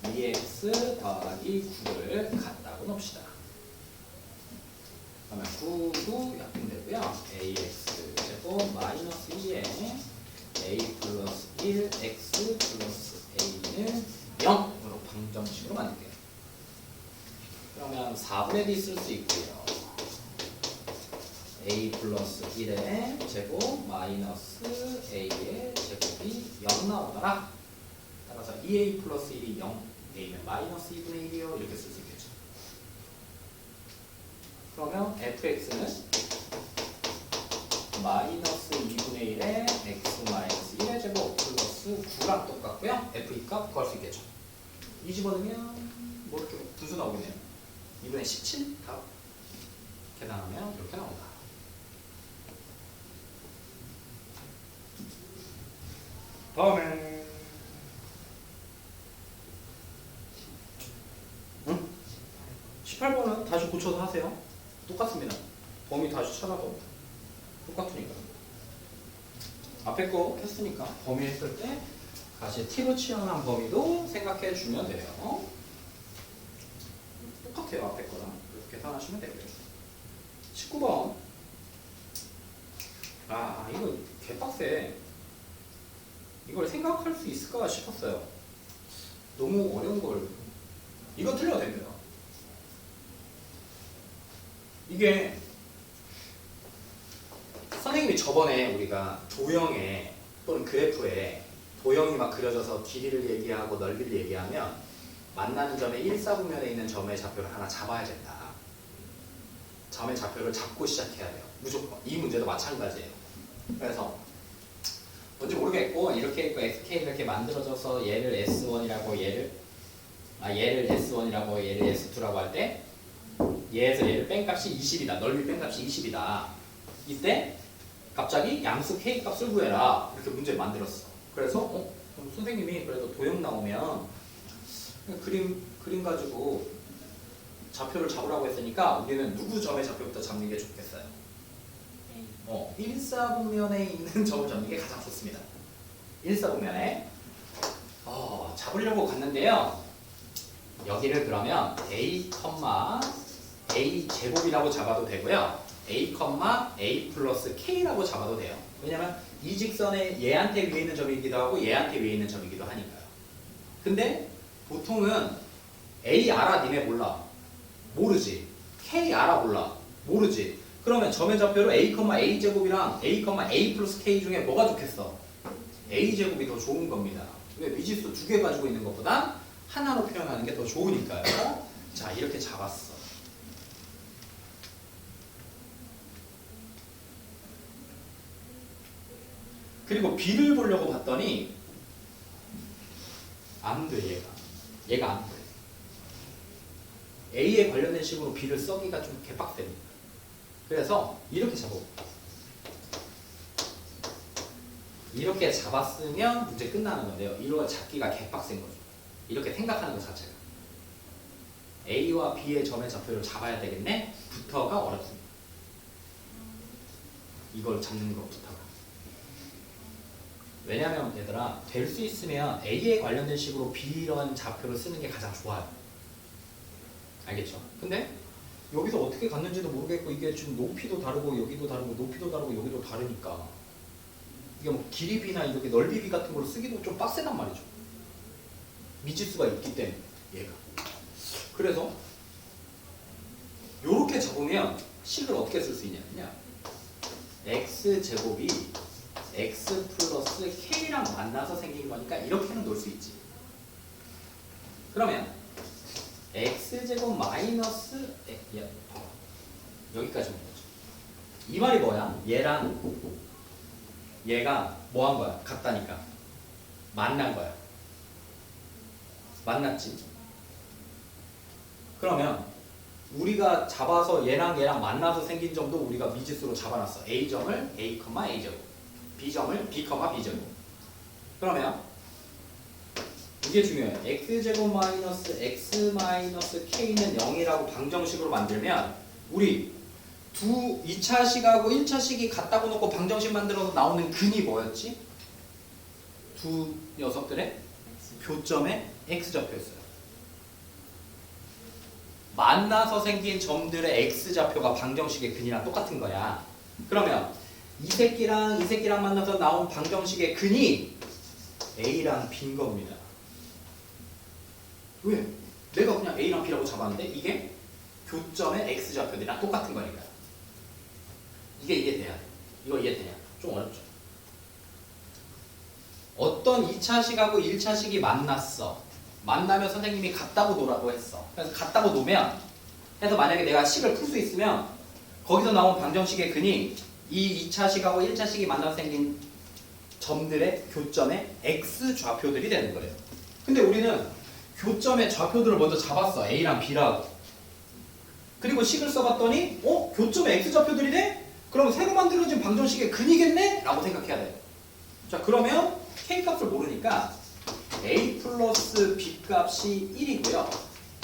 2x 더하기 9를 같다고 놓읍시다. 그러면 9도 약분되고요. ax 제곱 마이너스 2에 a 플러스 1 x 플러스 a는 0으로 방정식으로 만들게요. 그러면 4분의 d 쓸 수 있고요. a 플러스 1의 제곱 마이너스 a의 제곱이 0 나오더라. 따라서 2a 플러스 1이 0, a는 마이너스 2분의 1이요. 이렇게 쓸 수 있겠죠. 그러면 fx는 마이너스 2분의 1의 x 마이너스 1의 제곱 플러스 9랑 똑같고요. f2 값 구할 수 있겠죠. 이 집어넣으면 뭐 이렇게 분수 나오겠네요. 2분의 17 답. 계산하면 이렇게 나온다. 다음에 18번은 다시 고쳐서 하세요. 똑같습니다. 범위 다시 찾아도 똑같으니까. 앞에 거 했으니까 범위 했을 때 다시 t로 치환한 범위도 생각해 주면 돼요. 똑같아요. 앞에 거랑. 이렇게 계산하시면 되고요. 19번. 아, 이거 개빡세. 이걸 생각할 수 있을까 싶었어요. 너무 어려운 걸. 이거 틀려도 됩니다. 이게 선생님이 저번에 우리가 도형에 또는 그래프에 도형이 막 그려져서 길이를 얘기하고 넓이를 얘기하면 만나는 점의 1사분면에 있는 점의 좌표를 하나 잡아야 된다. 점의 좌표를 잡고 시작해야 돼요. 무조건. 이 문제도 마찬가지예요. 그래서 뭔지 모르겠고 이렇게 있고 xk가 이렇게 만들어져서 얘를 s1이라고 얘를 s1이라고 얘를 s2라고 할 때 얘에서 얘를 뺀값이 20이다. 넓이 뺀값이 20이다. 이때 갑자기 양수 k 값을 구해라. 이렇게 문제를 만들었어. 그래서 그럼 선생님이 그래도 도형 나오면 그림 가지고 좌표를 잡으라고 했으니까 우리는 누구 점의 좌표부터 잡는 게 좋겠어요? 1사분면에 있는 점을 잡는 게 가장 좋습니다. 1사분면에 잡으려고 갔는데요. 여기를 그러면 a, a 제곱이라고 잡아도 되고요. a, 플러스 k라고 잡아도 돼요. 왜냐면 이 직선에 얘한테 위에 있는 점이기도 하고 얘한테 위에 있는 점이기도 하니까요. 근데 보통은 a 알아? 니네 몰라. 모르지. k 알아? 몰라. 모르지. 그러면 점의 좌표로 a, 제곱이랑 a 플러스 k 중에 뭐가 좋겠어? a 제곱이 더 좋은 겁니다. 왜? 미지수 2개 가지고 있는 것보다 하나로 표현하는 게 더 좋으니까요. 자, 이렇게 잡았어. 그리고 b를 보려고 봤더니 안 돼, 얘가 안 돼. a에 관련된 식으로 b를 써기가 좀 개빡셉니다. 그래서 이렇게 잡아볼게요. 이렇게 잡았으면 문제 끝나는 건데요. 이거 잡기가 개빡센 거죠. 이렇게 생각하는 것 자체가. A와 B의 점의 좌표를 잡아야 되겠네? 부터가 어렵습니다. 이걸 잡는 것부터가. 왜냐면 얘들아, 될 수 있으면 A에 관련된 식으로 B 이런 좌표를 쓰는 게 가장 좋아요. 알겠죠? 근데 여기서 어떻게 갔는지도 모르겠고 이게 지금 높이도 다르고 여기도 다르고 높이도 다르고 여기도 다르니까 이게 뭐 길이 B나 이렇게 넓이 B 같은 걸 쓰기도 좀 빡세단 말이죠. 미지수가 있기 때문에 얘가. 그래서 요렇게 잡으면 식을 어떻게 쓸 수 있냐면요. x제곱이 x 플러스 k랑 만나서 생긴 거니까 이렇게는 놓을 수 있지. 그러면 x제곱 마이너스 여기까지 온 거죠. 이 말이 뭐야? 얘랑 얘가 뭐 한 거야? 같다니까. 만난 거야. 만났지. 그러면 우리가 잡아서 얘랑 만나서 생긴 점도 우리가 미지수로 잡아놨어. A점을 A, A제곱, B점을 B, B제곱. 그러면 이게 중요해요. X제곱 마이너스 X 마이너스 K는 0이라고 방정식으로 만들면 우리 2차식하고 1차식이 같다고 놓고 방정식 만들어서 나오는 근이 뭐였지? 두 녀석들의 교점의 X좌표였어요. 만나서 생긴 점들의 X좌표가 방정식의 근이랑 똑같은 거야. 그러면 이 새끼랑 만나서 나온 방정식의 근이 A랑 B인 겁니다. 왜? 내가 그냥 A랑 B라고 잡았는데 이게 교점의 X좌표들이랑 똑같은 거니까. 이게 이해돼야 돼. 이거 이해되냐? 좀 어렵죠. 어떤 2차식하고 1차식이 만났어. 만나면 선생님이 같다고 놓으라고 했어. 그래서 같다고 놓으면 해서 만약에 내가 식을 풀 수 있으면 거기서 나온 방정식의 근이 이 2차식하고 1차식이 만나서 생긴 점들의 교점의 X좌표들이 되는 거예요. 근데 우리는 교점의 좌표들을 먼저 잡았어. A랑 B라고. 그리고 식을 써봤더니 교점에 x좌표들이네? 그럼 새로 만들어진 방정식의 근이겠네? 라고 생각해야 돼요. 자, 그러면 k값을 모르니까 a 플러스 b 값이 1이고요.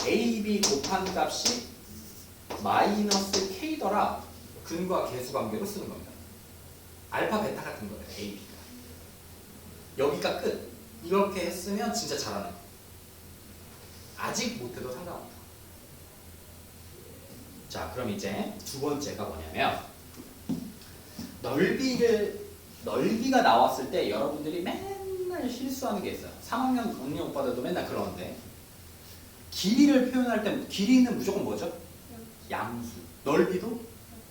ab 곱한 값이 마이너스 k더라. 근과 계수 관계로 쓰는 겁니다. 알파, 베타 같은 거예요. a, b가. 여기가 끝. 이렇게 했으면 진짜 잘하는 거예요. 아직 못해도 상관없다. 자, 그럼 이제 두 번째가 뭐냐면 넓이가 나왔을 때 여러분들이 맨날 실수하는 게 있어요. 3학년 언니 오빠들도 맨날 그러는데 길이를 표현할 때 길이는 무조건 뭐죠? 양수. 넓이도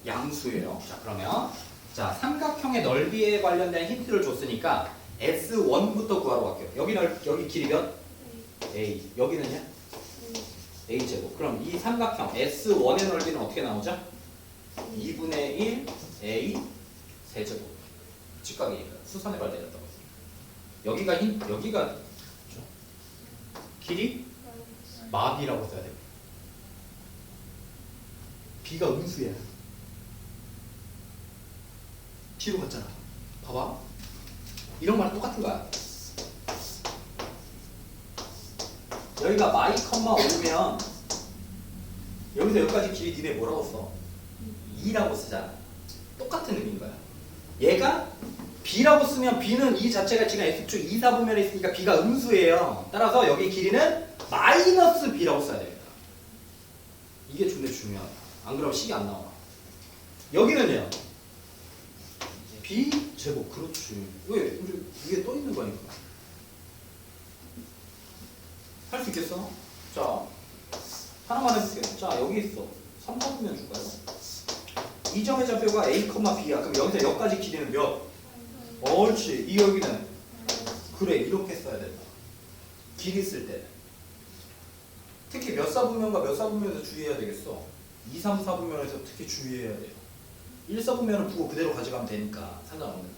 양수예요. 자, 그러면 자, 삼각형의 넓이에 관련된 힌트를 줬으니까 S1부터 구하러 갈게요. 여기 길이 몇? A. 여기는요? A제곱. 그럼 이 삼각형 S1의 넓이는 어떻게 나오죠? 2분의 1 A 세제곱. 직각이니까 수선의 발대였다고 했습니다. 여기가 그렇죠? 길이 마비라고 써야 됩니다. B가 음수야. 뒤로 갔잖아. 봐봐. 이런 말은 똑같은 거야. 여기가 마이 컴마 5면 여기서 여기까지 길이 니네 뭐라고 써? 2라고 쓰잖아. 똑같은 의미인 거야. 얘가 B라고 쓰면 B는 이 자체가 지금 X축 2, 4분면에 있으니까 B가 음수예요. 따라서 여기 길이는 마이너스 B라고 써야 됩니다. 이게 존나 중요하다. 안 그러면 식이 안 나와. 여기는요. B 제곱. 그렇지. 왜? 우리 위에 떠 있는 거니까. 할 수 있겠어? 자, 하나만 해볼게요. 자, 여기 있어. 3, 4분면 줄까요? 이 점의 좌표가 A, B야. 그럼 여기서 여기까지 길이는 몇? 옳지. 이 여기는? 그래, 이렇게 써야 된다. 길이 쓸 때. 특히 몇 사분면과 몇 사분면에서 주의해야 되겠어. 2, 3, 4분면에서 특히 주의해야 돼요. 1, 4분면은 부호 그대로 가져가면 되니까 상관없는데.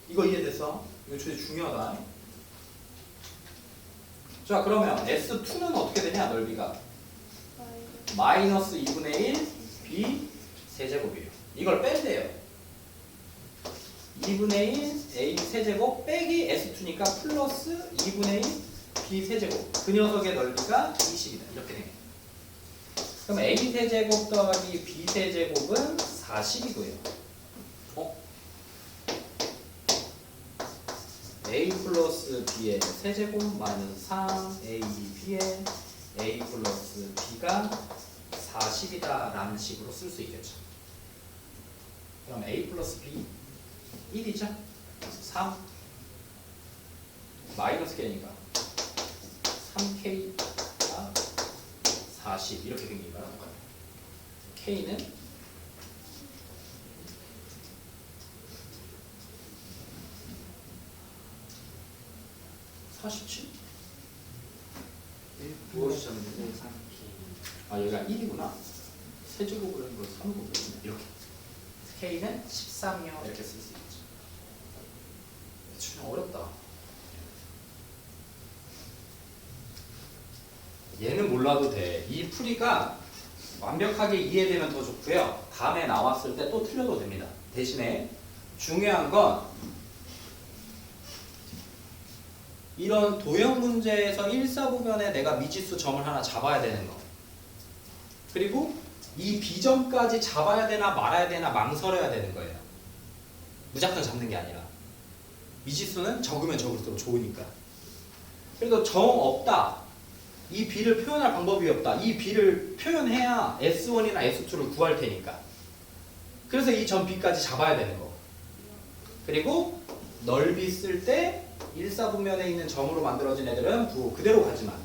이거 이해됐어? 이거 되게 중요하다. 자, 그러면 S2는 어떻게 되냐, 넓이가? 마이너스 2분의 1 B 세제곱이에요. 이걸 뺀대요. 2분의 1 A 세제곱 빼기 S2니까 플러스 2분의 1 B 세제곱. 그 녀석의 넓이가 20이다. 이렇게 되네요. 그럼 A 세제곱 더하기 B 세제곱은 40이고요. A 플러스 B의 세제곱 마이너스 3 A B의 A 플러스 B가 40이다 라는 식으로 쓸 수 있겠죠. 그럼 A 플러스 B 1이죠? 3 마이너스 K니까 3K가 40 이렇게 생긴 거랑 똑같아요. K는 47? 무엇이 잡는데? 아, 여기가 1이구나. 세제곱으로 한 거 3곱 이렇게. K는 13이요. 이렇게 쓸 수 있죠. 좀 어렵다. 얘는 몰라도 돼. 이 풀이가 완벽하게 이해되면 더 좋고요. 다음에 나왔을 때 또 틀려도 됩니다. 대신에 중요한 건 이런 도형 문제에서 1, 4부면에 내가 미지수 점을 하나 잡아야 되는 거. 그리고 이 B점까지 잡아야 되나 말아야 되나 망설여야 되는 거예요. 무작정 잡는 게 아니라. 미지수는 적으면 적을수록 좋으니까. 그래도 점 없다. 이 B를 표현할 방법이 없다. 이 B를 표현해야 S1이나 S2를 구할 테니까. 그래서 이 점 B까지 잡아야 되는 거. 그리고 넓이 쓸 때 1, 4분면에 있는 점으로 만들어진 애들은 부호 그대로 가지만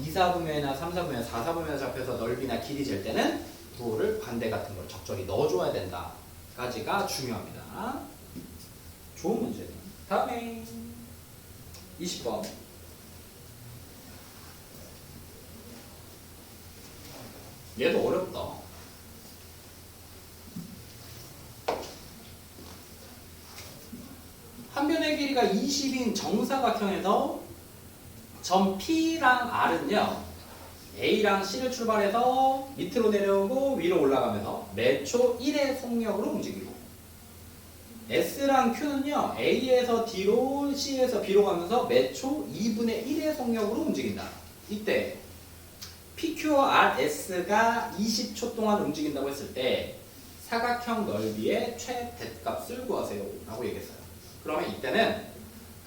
2, 4분면이나 3, 4분면, 4, 4분면에 잡혀서 넓이나 길이 잴 때는 부호를 반대 같은 걸 적절히 넣어줘야 된다. 까지가 중요합니다. 좋은 문제네. 다음에 20번. 얘도 어렵다. 한 변의 길이가 20인 정사각형에서 점 P랑 R은요 A랑 C를 출발해서 밑으로 내려오고 위로 올라가면서 매초 1의 속력으로 움직이고 S랑 Q는요 A에서 D로 C에서 B로 가면서 매초 2분의 1의 속력으로 움직인다. 이때 PQRS가 20초 동안 움직인다고 했을 때 사각형 넓이의 최대값을 구하세요 라고 얘기했어요. 그러면 이때는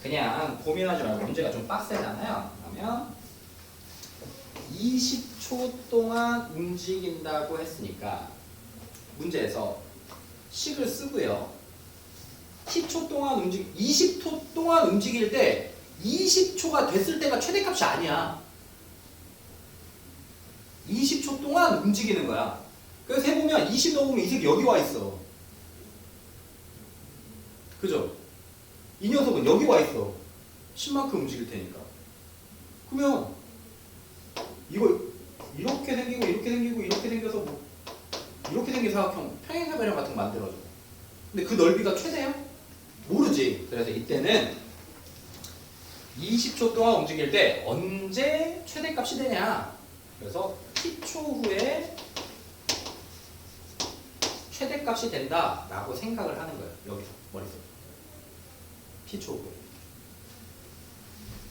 그냥 고민하지 말고 문제가 좀 빡세잖아요. 그러면 20초 동안 움직인다고 했으니까 문제에서 식을 쓰고요. 10초 동안 20초 동안 움직일 때 20초가 됐을 때가 최대값이 아니야. 20초 동안 움직이는 거야. 그래서 해보면 20 넣으면 이 색이 여기 와 있어. 그죠? 이 녀석은 여기 와 있어. 10만큼 움직일 테니까. 그러면 이거 이렇게 생기고 이렇게 생기고 이렇게 생겨서 뭐 이렇게 생긴 사각형 평행사변형 같은 거 만들어줘. 근데 그 넓이가 최대야? 모르지. 그래서 이때는 20초 동안 움직일 때 언제 최대값이 되냐? 그래서 t초 후에 최대값이 된다라고 생각을 하는 거예요. 여기서 머릿속에. t초 후에.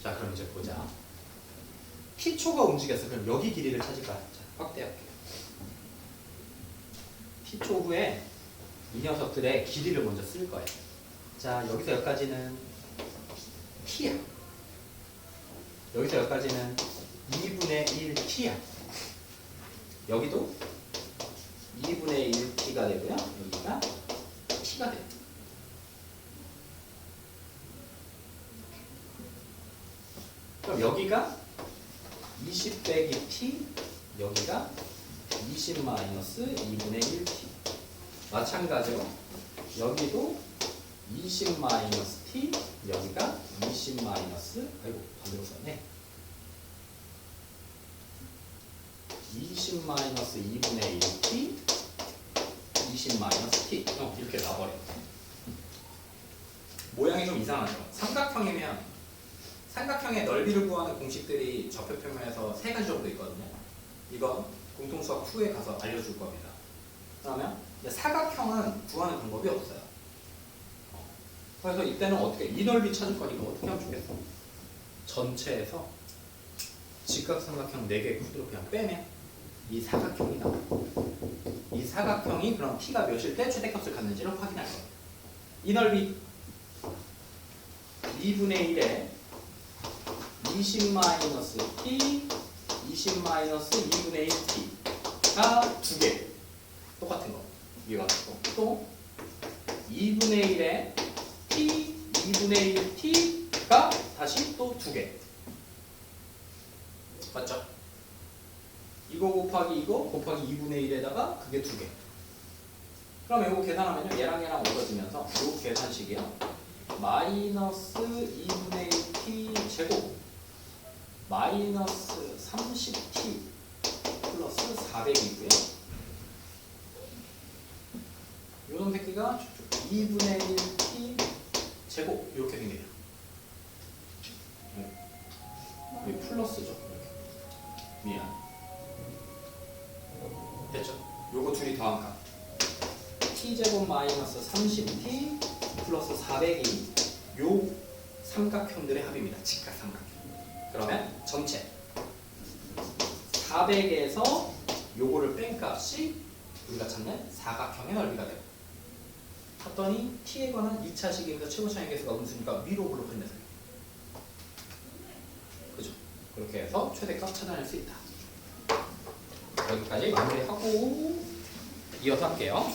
자, 그럼 이제 보자. t초가 움직였어. 그럼 여기 길이를 찾을 거야. 자, 확대할게요. t초 후에 이 녀석들의 길이를 먼저 쓸 거예요. 자, 여기서 여기까지는 t야. 여기서 여기까지는 2분의 1t야. 여기도 2분의 1t가 되고요. 여기가 t가 돼요. 그럼 여기가 20 빼기 t, 여기가 20 마이너스 2분의 1t. 마찬가지로 여기도 20 마이너스 t, 여기가 20 마이너스, 아이고 반대로 썼네. 20 마이너스 2분의 1t, 20 마이너스 t. 이렇게 나버려. 모양이 좀 이상하죠. 삼각형이면 삼각형의 넓이를 구하는 공식들이 접혀표면에서 3가지 정도 있거든요. 이건 공통수학 2에 가서 알려줄 겁니다. 그러면 사각형은 구하는 방법이 없어요. 그래서 이때는 어떻게, 이 넓이 찾을 거니까 어떻게 하면 좋겠어? 전체에서 직각삼각형 4개 구도로 그냥 빼면 이 사각형이 나와요. 이 사각형이 그럼 t가 몇일 때 최대값을 갖는지를 확인할 거예요. 이 넓이 2분의 1에 20 마이너스 t, 20 마이너스 2분의 1t가 2개. 똑같은 거. 이거 또 2분의 1에 t, 2분의 1t가 다시 또 2개. 맞죠? 이거 곱하기 이거 곱하기 2분의 1에다가 그게 2개. 그럼 이거 계산하면요. 얘랑 얘랑 없어지면서 이 계산식이요. 마이너스 2분의 1t 제곱 마이너스 30t 플러스 400이고요. 요런 새끼가 2분의 1t 제곱 이렇게 생겨요. 여기 플러스죠. 이렇게. 미안. 됐죠? 요거 둘이 더한 값. t제곱 마이너스 30t 플러스 400이 요 삼각형들의 합입니다. 직각삼각형. 그러면 전체 400에서 요거를 뺀 값이 우리가 찾는 사각형의 넓이가 되고 봤더니 t에 관한 2차 식에서 최고차의 개수가 음수니까 위로 올라 끝내세요. 그죠? 그렇게 해서 최대값 찾아낼 수 있다. 여기까지 마무리하고 이어서 할게요.